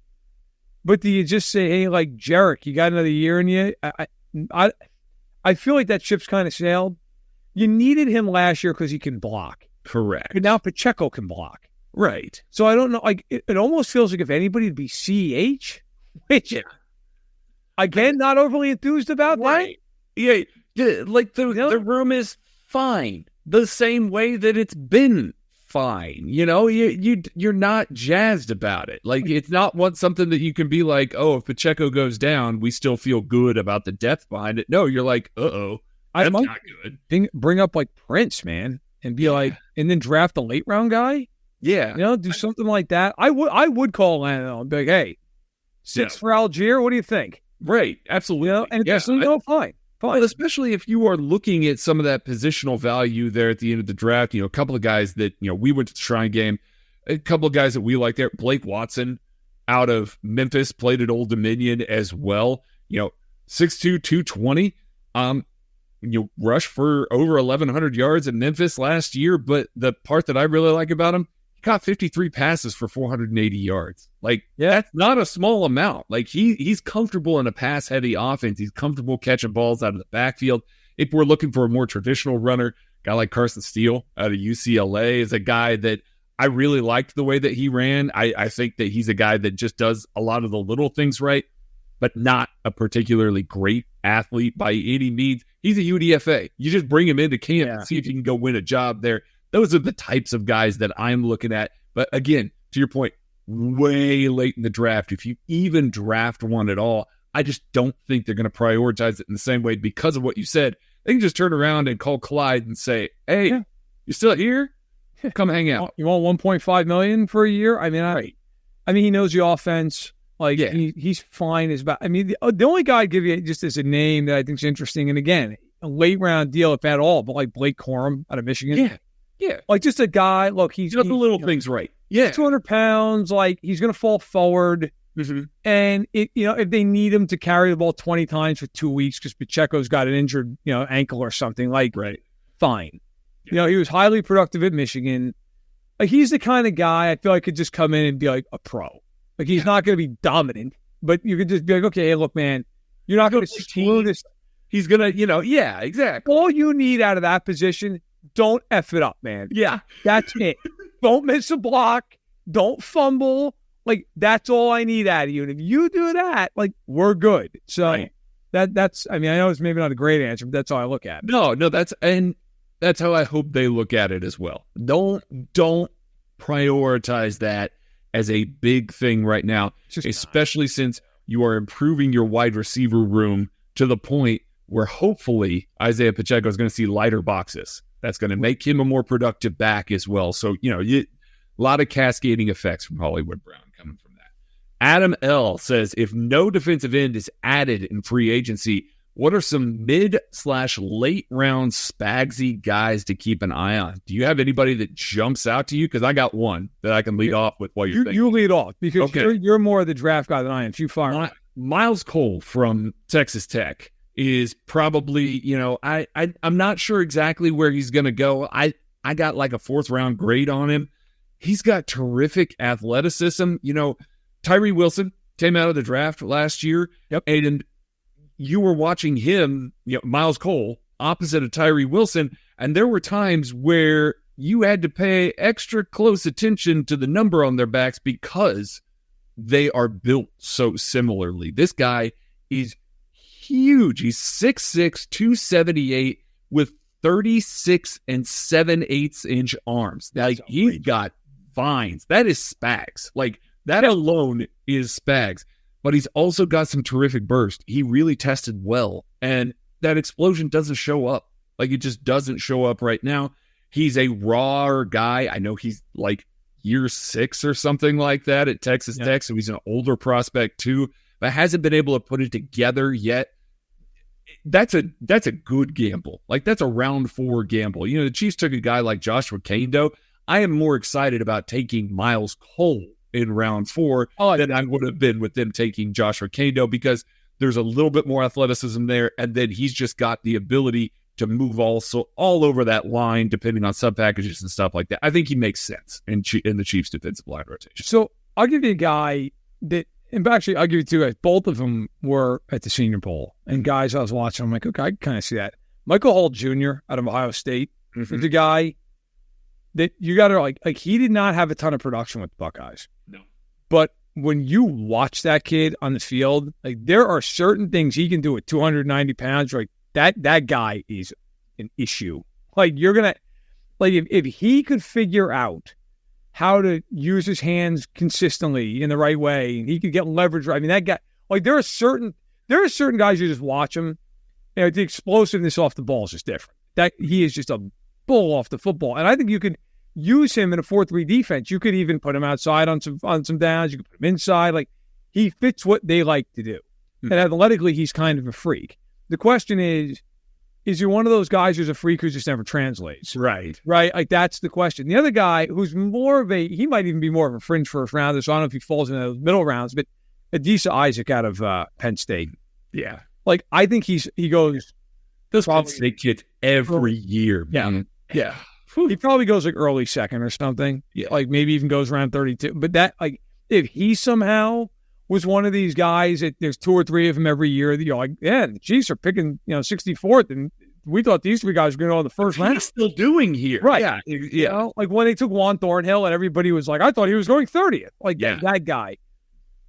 but do you just say, hey, like, Jarek, you got another year in you? I feel like that ship's kind of sailed. You needed him last year because he can block. Correct. But now Pacheco can block. Right. So I don't know. Like it almost feels like if anybody would be CEH, which again, not overly enthused about right. that. Yeah. Like the room is fine. The same way that it's been fine. You're not jazzed about it. Like it's not something that you can be like, oh, if Pacheco goes down, we still feel good about the depth behind it. No, you're like, uh-oh, that's not good. Bring up like Prince, man, and be like, and then draft a late round guy. Yeah. Do something like that. I would call Lando and be like, hey, 6 for Algier. What do you think? Right. Absolutely. And it's fine. Well, especially if you are looking at some of that positional value there at the end of the draft, a couple of guys that, we went to the Shrine game, a couple of guys that we like there. Blake Watson out of Memphis played at Old Dominion as well. 6'2", 220. Rushed for over 1,100 yards in Memphis last year. But the part that I really like about him, he caught 53 passes for 480 yards. That's not a small amount. Like he's comfortable in a pass-heavy offense. He's comfortable catching balls out of the backfield. If we're looking for a more traditional runner, a guy like Carson Steele out of UCLA is a guy that I really liked the way that he ran. I think that he's a guy that just does a lot of the little things right, but not a particularly great athlete by any means. He's a UDFA. You just bring him into camp and see if you can go win a job there. Those are the types of guys that I'm looking at. But again, to your point, way late in the draft, if you even draft one at all, I just don't think they're going to prioritize it in the same way because of what you said. They can just turn around and call Clyde and say, hey, you still here? Come hang out. You want $1.5 million for a year? I mean, he knows the offense. He's fine. The only guy I'd give you just as a name that I think is interesting, and again, a late round deal if at all, but like Blake Corum out of Michigan. Yeah. Like just a guy, look, he's does the little things right. Yeah. 200 pounds, like he's going to fall forward. Mm-hmm. And if they need him to carry the ball 20 times for 2 weeks because Pacheco's got an injured, ankle or something, fine. Yeah. He was highly productive at Michigan. Like he's the kind of guy I feel like could just come in and be like a pro. Like he's not going to be dominant, but you could just be like, okay, hey, look, man, you're not going to screw this. He's going to, exactly. All you need out of that position, don't F it up, man. Yeah. That's it. Don't miss a block. Don't fumble. Like, that's all I need out of you. And if you do that, we're good. So that's, I know it's maybe not a great answer, but that's how I look at it. No, that's how I hope they look at it as well. Don't prioritize that as a big thing right now, especially since you are improving your wide receiver room to the point where hopefully Isaiah Pacheco is going to see lighter boxes. That's going to make him a more productive back as well. So, a lot of cascading effects from Hollywood Brown coming from that. Adam L. says, if no defensive end is added in free agency, what are some mid/late round Spagsy guys to keep an eye on? Do you have anybody that jumps out to you? Because I got one that I can lead off with while you're thinking. You lead off because you're more of the draft guy than I am. So you fire. Miles Cole from Texas Tech is probably, I'm not sure exactly where he's going to go. I got like a 4th round grade on him. He's got terrific athleticism. Tyree Wilson came out of the draft last year. Yep. And you were watching him, Miles Cole, opposite of Tyree Wilson. And there were times where you had to pay extra close attention to the number on their backs because they are built so similarly. This guy is huge. He's 6'6", 278 with 36 7/8 inch arms. He's got vines. That is Spags. That alone is Spags. But he's also got some terrific burst. He really tested well. And that explosion doesn't show up. It just doesn't show up right now. He's a raw guy. I know he's year 6 or something like that at Texas Tech. So he's an older prospect too, but hasn't been able to put it together yet. That's a good gamble. That's a round 4 gamble. The Chiefs took a guy like Joshua Kando. I am more excited about taking Miles Cole in round 4 than I would have been with them taking Joshua Kando because there's a little bit more athleticism there. And then he's just got the ability to move also all over that line, depending on sub packages and stuff like that. I think he makes sense in the Chiefs defensive line rotation. So I'll give you a guy that, and actually I'll give you 2 guys. Both of them were at the Senior Bowl. And guys I was watching, I'm like, okay, I can kind of see that. Michael Hall Jr. out of Ohio State is a guy that you got to like he did not have a ton of production with the Buckeyes. No. But when you watch that kid on the field, like there are certain things he can do at 290 pounds. Like that guy is an issue. Like you're going to, like if he could figure out how to use his hands consistently in the right way, and he could get leverage right. I mean, that guy, like there are certain guys you just watch him. You know, the explosiveness off the ball is just different. That he is just a bull off the football. And I think you could use him in a 4-3 defense. You could even put him outside on some downs. You could put him inside. Like he fits what they like to do. And athletically, he's kind of a freak. The question is he one of those guys who's a freak who just never translates? Right. Right? Like that's the question. The other guy who's more of he might even be more of a fringe first rounder, so I don't know if he falls in those middle rounds, but Adisa Isaac out of Penn State. Yeah. Like I think he goes those Penn State kids every year. Man. Yeah. He probably goes like early second or something. Yeah. Like maybe even goes around 32. But that, like, if he somehow was one of these guys that there's 2 or 3 of them every year that you're like, yeah, the Chiefs are picking, 64th, and we thought these 3 guys were going to go in the first round. He's still doing here. Right. Yeah. You know, like when they took Juan Thornhill and everybody was like, I thought he was going 30th. Like that guy.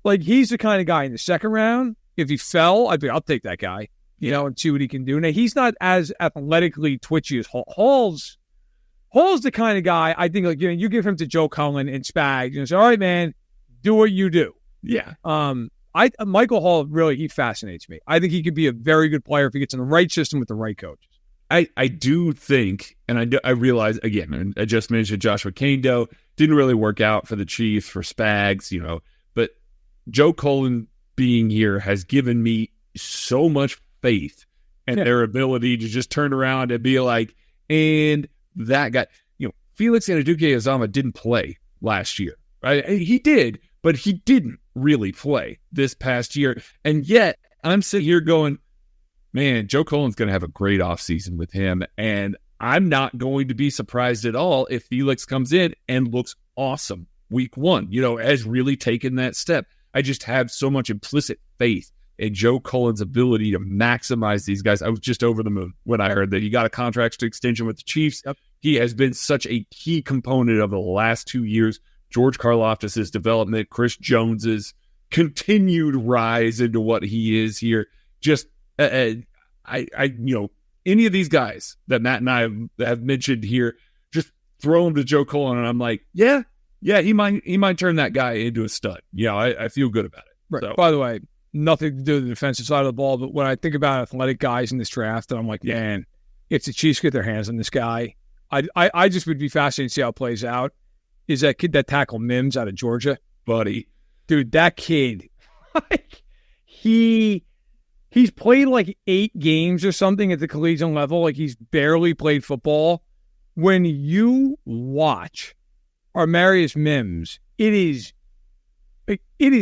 Like he's the kind of guy in the second round. If he fell, I'll take that guy, and see what he can do. Now, he's not as athletically twitchy as Hall's the kind of guy, I think, like, you give him to Joe Cullen and Spags, and say, all right, man, do what you do. Yeah. Michael Hall, really, he fascinates me. I think he could be a very good player if he gets in the right system with the right coaches. I do think, and I realize, again, and I just mentioned Joshua Kando, didn't really work out for the Chiefs, for Spags, but Joe Cullen being here has given me so much faith in their ability to just turn around and be like, and that guy, Felix Anudike-Uzomah didn't play last year, right? He did, but he didn't really play this past year. And yet I'm sitting here going, man, Joe Cullen's going to have a great offseason with him. And I'm not going to be surprised at all if Felix comes in and looks awesome week 1, has really taken that step. I just have so much implicit faith in Joe Cullen's ability to maximize these guys. I was just over the moon when I heard that he got a contract extension with the Chiefs. Yep. He has been such a key component of the last 2 years. George Karlaftis' development, Chris Jones's continued rise into what he is here. Just, any of these guys that Matt and I have mentioned here, just throw them to Joe Cullen, and I'm like, yeah, he might turn that guy into a stud. I feel good about it. Right. So. By the way, nothing to do with the defensive side of the ball, but when I think about athletic guys in this draft, I'm like, man, if the Chiefs get their hands on this guy, I just would be fascinated to see how it plays out. Is that kid that tackled Mims out of Georgia? Buddy. Dude, that kid, he's played like 8 games or something at the collegiate level. Like he's barely played football. When you watch Armarius Mims, it is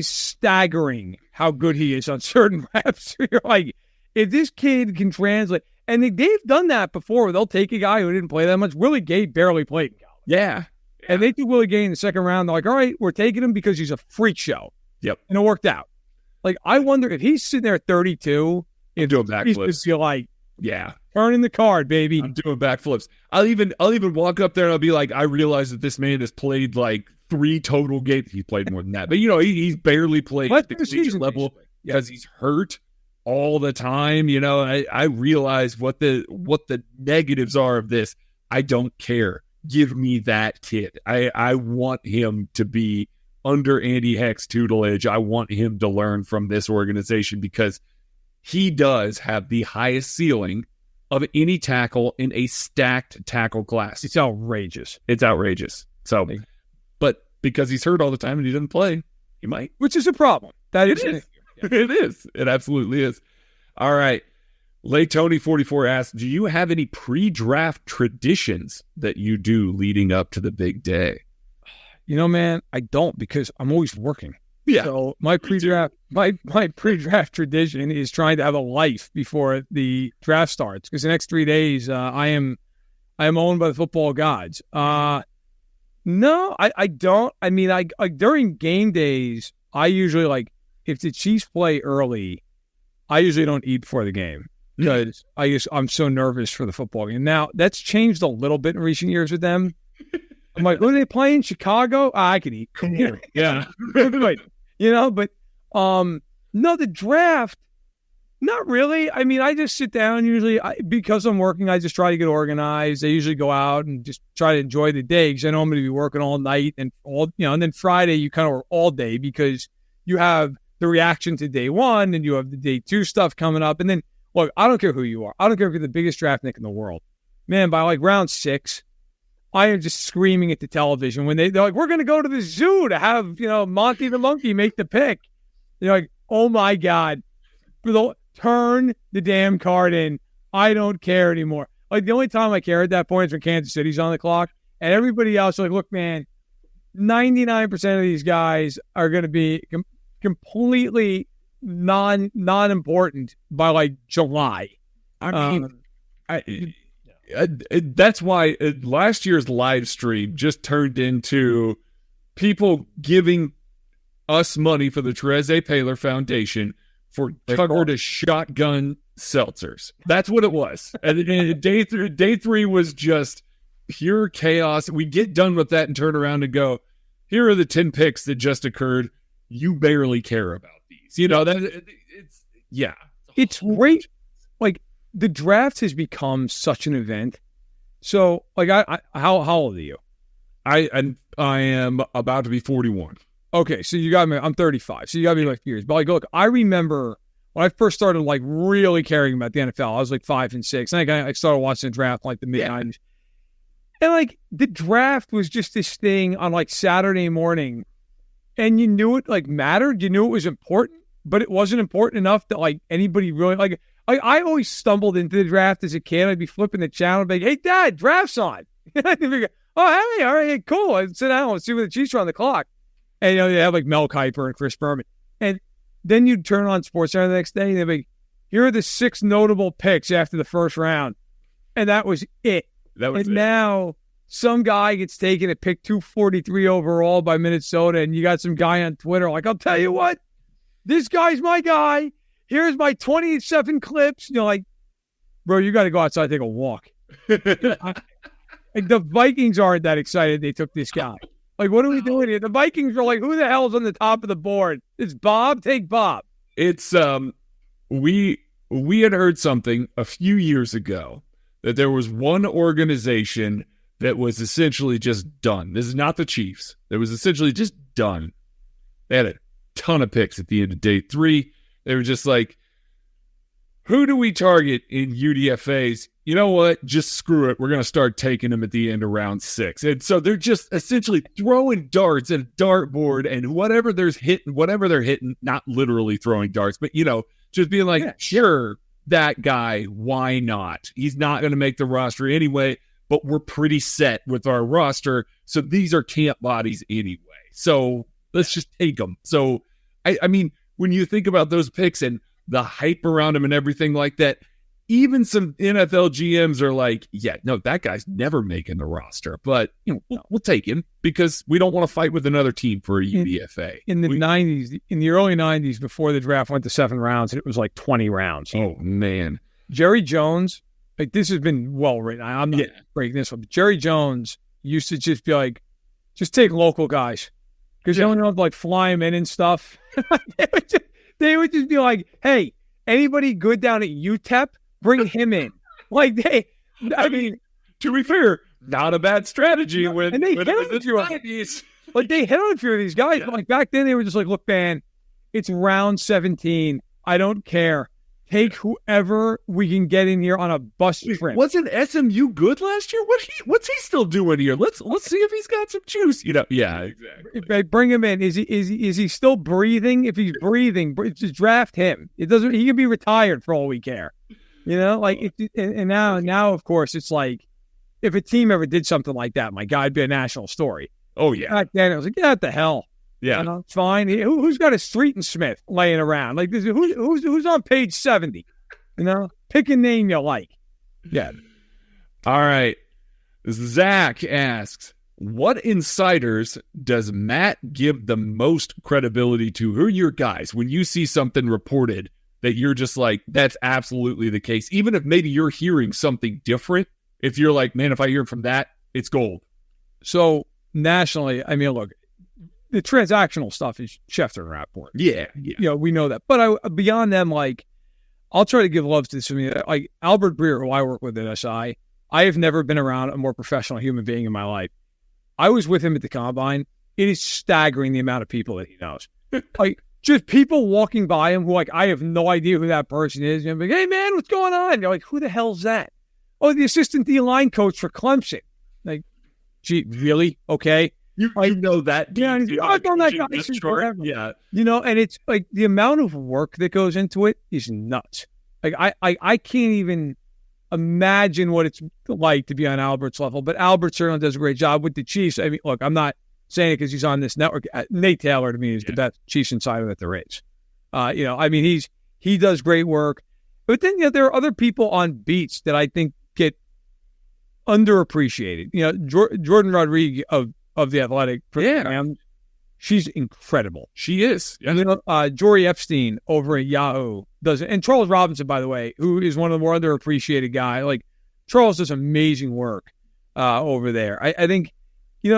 staggering how good he is on certain reps. You're like, if this kid can translate, and they've done that before. They'll take a guy who didn't play that much. Willie Gay barely played in college. Yeah. And they took Willie Gay in the second round. They're like, all right, we're taking him because he's a freak show. Yep. And it worked out. Like, I wonder if he's sitting there at 32, if doing backflips. He's feel like, yeah, turning the card, baby. I'm doing backflips. I'll even walk up there and I'll be like, I realize that this man has played like 3 total games. He's played more than that, but he's barely played at the collegiate level because he's hurt all the time. I realize what the negatives are of this. I don't care. Give me that kid. I want him to be under Andy Heck's tutelage. I want him to learn from this organization because he does have the highest ceiling of any tackle in a stacked tackle class. It's outrageous. So, but because he's hurt all the time and he doesn't play, he might. Which is a problem. That is. It is. It absolutely is. All right. Tony44 asks, do you have any pre-draft traditions that you do leading up to the big day? Man, I don't because I'm always working. Yeah. So my pre-draft tradition is trying to have a life before the draft starts because the next 3 days I am owned by the football gods. No, I don't. I mean, I during game days, I usually if the Chiefs play early, I usually don't eat before the game. because I'm so nervous for the football game. Now, that's changed a little bit in recent years with them. I'm like, who are they playing? Chicago? I could eat. Yeah. But no, the draft, not really. I mean, I just sit down usually because I'm working. I just try to get organized. I usually go out and just try to enjoy the day because I know I'm going to be working all night and and then Friday you kind of work all day because you have the reaction to day one and you have the day two stuff coming up. And then, look, I don't care who you are. I don't care if you're the biggest draftnik in the world. Man, by like round 6, I am just screaming at the television when they're like, we're going to go to the zoo to have, Monty the monkey make the pick. You're like, oh my God, turn the damn card in. I don't care anymore. Like the only time I care at that point is when Kansas City's on the clock and everybody else like, look, man, 99% of these guys are going to be completely non-important by like July. I mean, that's why last year's live stream just turned into people giving us money for the Terese Paler Foundation for Tugger to shotgun seltzers. That's what it was. And day 3 was just pure chaos. We get done with that and turn around and go, here are the 10 picks that just occurred. You barely care about these. It's great. Like the draft has become such an event. So like how old are you? I am about to be 41. Okay, so you got me. I'm 35, so you got me like years. But like, look, I remember when I first started like really caring about the NFL. I was like 5 and 6. And I started watching the draft like the mid 90s, and like the draft was just this thing on like Saturday morning, and you knew it like mattered. You knew it was important, but it wasn't important enough that like anybody really like. I always stumbled into the draft as a kid. I'd be flipping the channel and be like, "Hey, Dad, draft's on." I'd be like, "Oh, hey, all right, cool." I'd sit down and see what the Chiefs are on the clock. And, they have like Mel Kiper and Chris Berman. And then you'd turn on SportsCenter the next day and they'd be like, here are the 6 notable picks after the first round. And that was it. Now some guy gets taken at pick 243 overall by Minnesota and you got some guy on Twitter like, I'll tell you what, this guy's my guy. Here's my 27 clips. You're like, bro, you got to go outside and take a walk. Like the Vikings aren't that excited they took this guy. Like, what are we doing here? The Vikings are like, who the hell's on the top of the board? It's Bob. Take Bob. It's we had heard something a few years ago that there was one organization that was essentially just done. This is not the Chiefs. That was essentially just done. They had a ton of picks at the end of day 3. They were just like, who do we target in UDFAs? You know what? Just screw it. We're going to start taking them at the end of round 6. And so they're just essentially throwing darts at a dartboard and whatever they're hitting, not literally throwing darts, but, just being like, sure, that guy, why not? He's not going to make the roster anyway, but we're pretty set with our roster. So these are camp bodies anyway. So let's just take them. So, I mean, when you think about those picks and the hype around him and everything like that, even some NFL GMs are like, yeah, no, that guy's never making the roster. But we'll take him because we don't want to fight with another team for a UDFA. In the early 90s, before the draft went to 7 rounds, it was like 20 rounds. Oh, man. Jerry Jones, like this has been well written. I'm not breaking this one. But Jerry Jones used to just be like, just take local guys. Because you don't have to like fly them in and stuff. They would just be like, hey, anybody good down at UTEP, bring him in. Like I mean, to be fair, not a bad strategy. And they hit on a few of these. Like they hit on a few of these guys. But like back then, they were just like, look, man, it's round 17. I don't care. Take whoever we can get in here on a bus trip. Wasn't SMU good last year? What's he still doing here? Let's see if he's got some juice. Yeah, exactly. Bring him in. Is he still breathing? If he's breathing, just draft him. It doesn't. He could be retired for all we care. And now of course it's like if a team ever did something like that, my God, it'd be a national story. Oh yeah. Back then it was like, what the hell? Yeah, it's fine. Who's got a Street and Smith laying around? Like this? Who's on page 70? Pick a name you like. Yeah. All right. Zach asks, what insiders does Matt give the most credibility to? Who are your guys when you see something reported? that you're just like, that's absolutely the case. Even if maybe you're hearing something different, if you're like, man, if I hear from that, it's gold. So nationally, I mean, look, the transactional stuff is Schefter and Rapport. Yeah. We know that. But beyond them, like, I'll try to give love to some, like Albert Breer, who I work with at SI. I have never been around a more professional human being in my life. I was with him at the Combine. It is staggering the amount of people that he knows. Like, just people walking by him who, like, I have no idea who that person is. And I'm like, hey, man, what's going on? You're like, who the hell's that? Oh, the assistant D-line coach for Clemson. Like, gee, really? Okay. You know that. Yeah, I've done that guy since forever. Yeah. And it's like the amount of work that goes into it is nuts. Like, I can't even imagine what it's like to be on Albert's level, but Albert certainly does a great job with the Chiefs. I mean, look, I'm not saying it because he's on this network. Nate Taylor, to me, is the best Chiefs insider that there is. I mean, he does great work. But then, there are other people on beats that I think get underappreciated. Jordan Rodriguez of The Athletic. She's incredible. She is. Yeah. Jory Epstein over at Yahoo does it. And Charles Robinson, by the way, who is one of the more underappreciated guys. Like, Charles does amazing work over there. I think,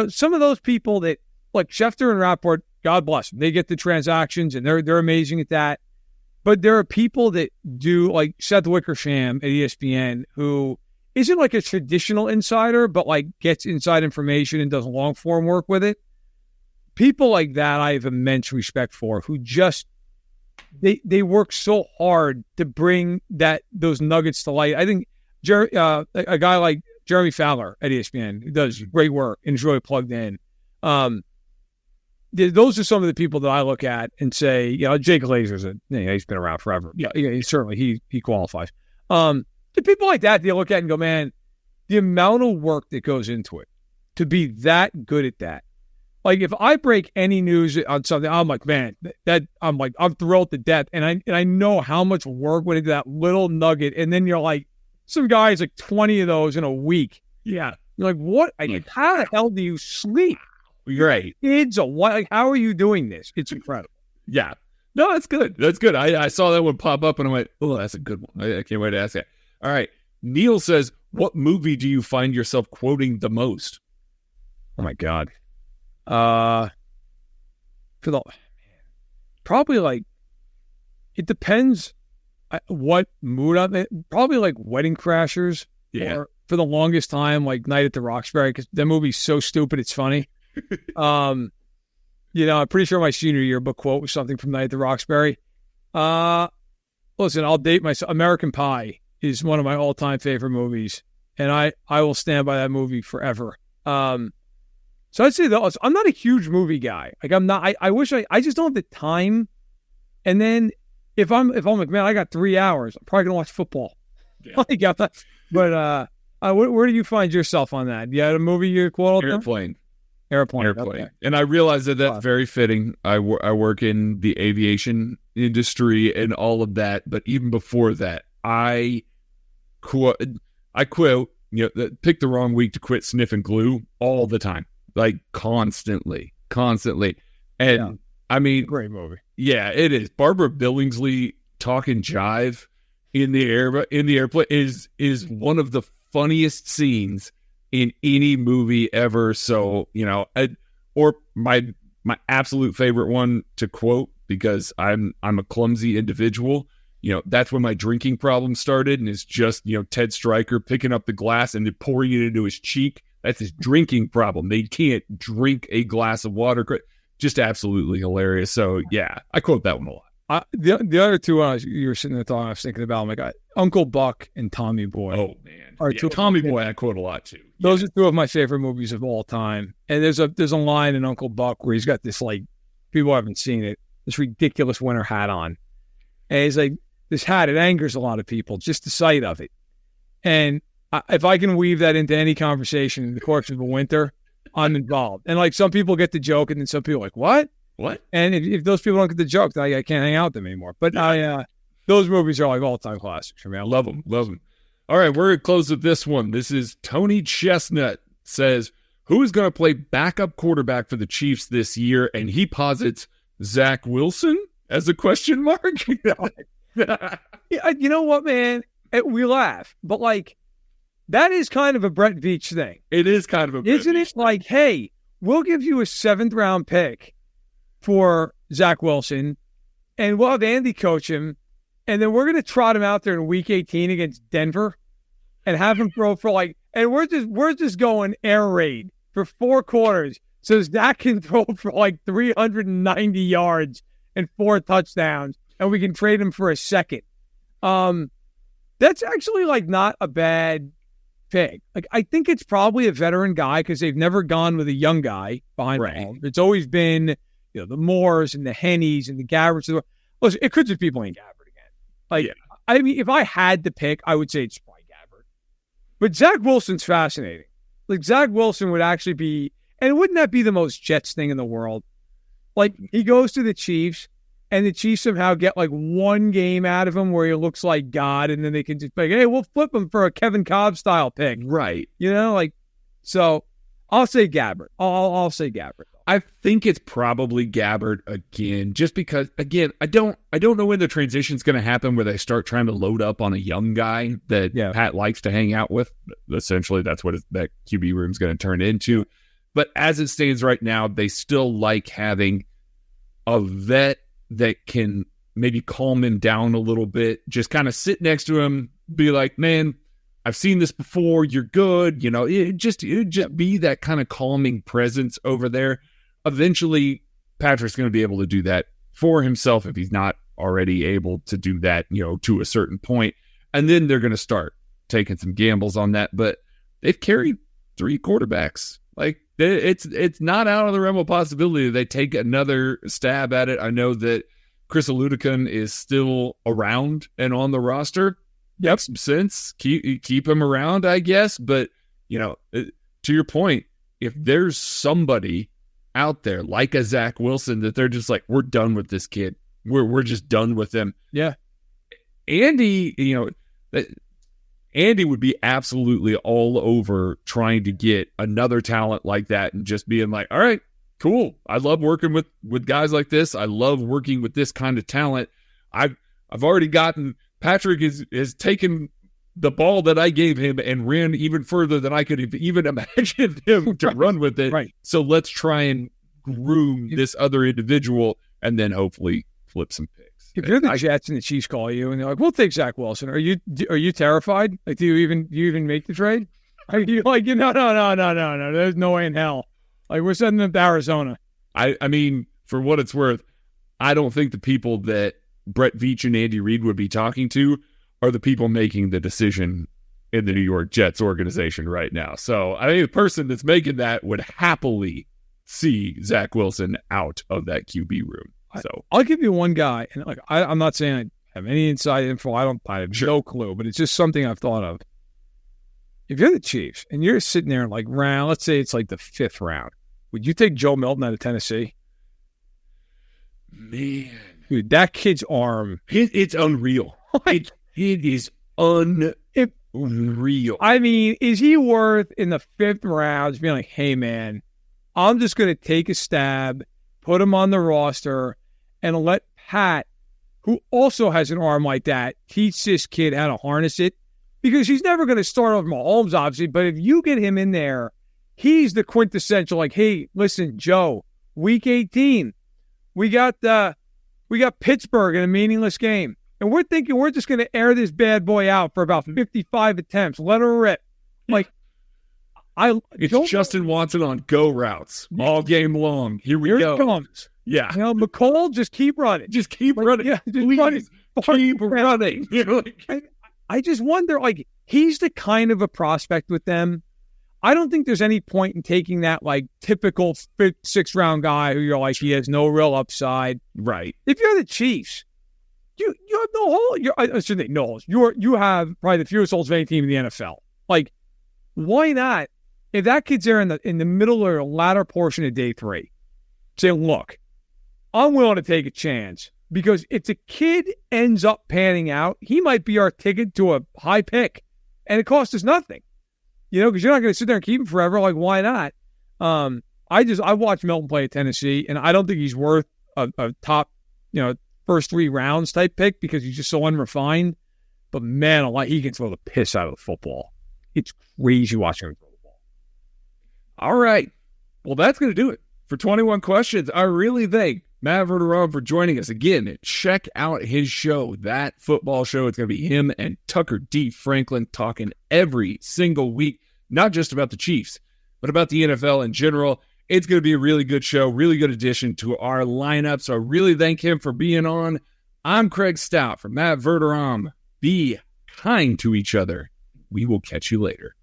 some of those people that, like Schefter and Rapport, God bless them. They get the transactions, and they're amazing at that. But there are people that do, like Seth Wickersham at ESPN, who isn't like a traditional insider, but like gets inside information and does long form work with it. People like that I have immense respect for, who just they work so hard to bring those nuggets to light. I think a guy like Jeremy Fowler at ESPN, who does great work and is really plugged in. Those are some of the people that I look at and say, Jake Glazer's he's been around forever. Yeah, certainly he qualifies. The people like that, they look at and go, man, the amount of work that goes into it to be that good at that. Like, if I break any news on something, I'm like, man, I'm thrilled to death. And I know how much work went into that little nugget. And then you're like, some guys, like 20 of those in a week. Yeah. You're like, what? How the hell do you sleep? Right. Kids, like, how are you doing this? It's incredible. Yeah. No, that's good. That's good. I saw that one pop up and I went, oh, that's a good one. I can't wait to ask that. All right. Neil says, what movie do you find yourself quoting the most? Oh, my God. Probably, like, it depends what mood I'm in. Probably like Wedding Crashers. Yeah. Or for the longest time, like Night at the Roxbury, because that movie's so stupid it's funny. I'm pretty sure my senior year book quote was something from Night at the Roxbury. Listen, I'll date myself. American Pie is one of my all-time favorite movies, and I will stand by that movie forever. So I'd say those. I'm not a huge movie guy. Like, I'm not. I wish I just don't have the time. And then if I'm like, man, I got 3 hours, I'm probably gonna watch football. Yeah. But where do you find yourself on that? You had a movie you quote? Airplane. Okay. And I realize that that's very fitting. I work in the aviation industry and all of that. But even before that, I quote, pick the wrong week to quit sniffing glue all the time. Like, constantly. And I mean, great movie. Yeah, it is. Barbara Billingsley talking jive in the airplane is one of the funniest scenes in any movie ever. So, or my absolute favorite one to quote, because I'm a clumsy individual. That's when my drinking problem started, and it's just, Ted Stryker picking up the glass and then pouring it into his cheek. That's his drinking problem. They can't drink a glass of water. Just absolutely hilarious. So, yeah, I quote that one a lot. The other two, you were sitting there talking, I was thinking about, Uncle Buck and Tommy Boy. Oh, man. Tommy Boy I quote a lot, too. Those are two of my favorite movies of all time. And there's a line in Uncle Buck where he's got this, like, people haven't seen it, this ridiculous winter hat on. And he's like, this hat, it angers a lot of people, just the sight of it. And if I can weave that into any conversation in the course of a winter, I'm involved. And, like, some people get the joke, and then some people are like, what? And if those people don't get the joke, then I can't hang out with them anymore. But those movies are like all-time classics for me. I love them. All right, we're going to close with this one. This is Tony Chestnut says, who is going to play backup quarterback for the Chiefs this year? And he posits Zach Wilson as a question mark. Yeah, you know what, man? We laugh, but like that is kind of a Brett Veach thing. It is kind of a Isn't it? Like, hey, we'll give you a 7th round pick for Zach Wilson, and we'll have Andy coach him, and then we're going to trot him out there in Week 18 against Denver, and have him throw for and we're just going air raid for 4 quarters, so Zach can throw for 390 yards and 4 touchdowns, and we can trade him for a second. That's actually not a bad pick. I think it's probably a veteran guy because they've never gone with a young guy behind Mahomes. It's always been the Moores and the Henneys and the Gabberts. Listen, it could just be Blaine Gabbert again. I mean, if I had to pick, I would say it's probably Gabbert. But Zach Wilson's fascinating. Zach Wilson would actually be, and wouldn't that be the most Jets thing in the world? He goes to the Chiefs, and the Chiefs somehow get 1 game out of him where he looks like God, and then they can just be hey, we'll flip him for a Kevin Cobb style pick. Right. So I'll say Gabbert. I'll say Gabbert. I think it's probably Gabbert again, just because, again, I don't know when the transition's going to happen where they start trying to load up on a young guy that Pat likes to hang out with. Essentially, that's what that QB room's going to turn into. But as it stands right now, they still like having a vet that can maybe calm him down a little bit, just kind of sit next to him, be like, man, I've seen this before. You're good. It just be that kind of calming presence over there. Eventually, Patrick's going to be able to do that for himself if he's not already able to do that, to a certain point. And then they're going to start taking some gambles on that. But they've carried 3 quarterbacks. It's not out of the realm of possibility that they take another stab at it. I know that Chris Aludican is still around and on the roster. Makes some sense. Keep him around, I guess. But, to your point, if there's somebody out there like a Zach Wilson that they're just we're done with this kid. We're just done with him. Yeah. Andy, Andy would be absolutely all over trying to get another talent like that and just being all right, cool. I love working with guys like this. I love working with this kind of talent. I've already gotten Patrick has taken the ball that I gave him and ran even further than I could have even imagined him to run with it. Right. So let's try and groom this other individual and then hopefully flip some picks. If you're the Jets and the Chiefs call you and they're we'll take Zach Wilson, are you terrified? Do you even make the trade? Are you no, there's no way in hell. We're sending them to Arizona. I mean, for what it's worth, I don't think the people that Brett Veach and Andy Reid would be talking to are the people making the decision in the New York Jets organization right now. So I think the person that's making that would happily see Zach Wilson out of that QB room. So I'll give you one guy, and I'm not saying I have any inside info. I have no clue, but it's just something I've thought of. If you're the Chiefs and you're sitting there in round, let's say it's the 5th round, would you take Joe Milton out of Tennessee? Man, dude, that kid's arm, it's unreal. It is unreal. I mean, is he worth in the 5th round being hey man, I'm just going to take a stab, put him on the roster, and let Pat, who also has an arm like that, teach this kid how to harness it? Because he's never going to start off Mahomes, obviously, but if you get him in there, he's the quintessential, hey, listen, Joe, Week 18, we got Pittsburgh in a meaningless game, and we're thinking we're just going to air this bad boy out for about 55 attempts. Let her rip. It's Justin Watson on go routes all game long. Here we go. It comes. Yeah. McCall, just keep running. Just keep running. Yeah, just please, keep running. I just wonder, he's the kind of a prospect with them. I don't think there's any point in taking that typical 5th, 6th round guy who you're he has no real upside. Right. If you're the Chiefs, you have no hole. I shouldn't say no holes. You have probably the fewest holes of any team in the NFL. Why not? If that kid's there in the middle or latter portion of day 3, say, look, I'm willing to take a chance because if the kid ends up panning out, he might be our ticket to a high pick, and it costs us nothing. Because you're not going to sit there and keep him forever. Why not? I watched Milton play at Tennessee, and I don't think he's worth a top, first 3 rounds type pick because he's just so unrefined. But man, he can throw the piss out of the football. It's crazy watching him throw the ball. All right. Well, that's going to do it for 21 questions. I really thank Matt Verderame for joining us again. Check out his show, That Football Show. It's going to be him and Tucker D. Franklin talking every single week, not just about the Chiefs, but about the NFL in general. It's going to be a really good show, really good addition to our lineup. So I really thank him for being on. I'm Craig Stout from Matt Verderame. Be kind to each other. We will catch you later.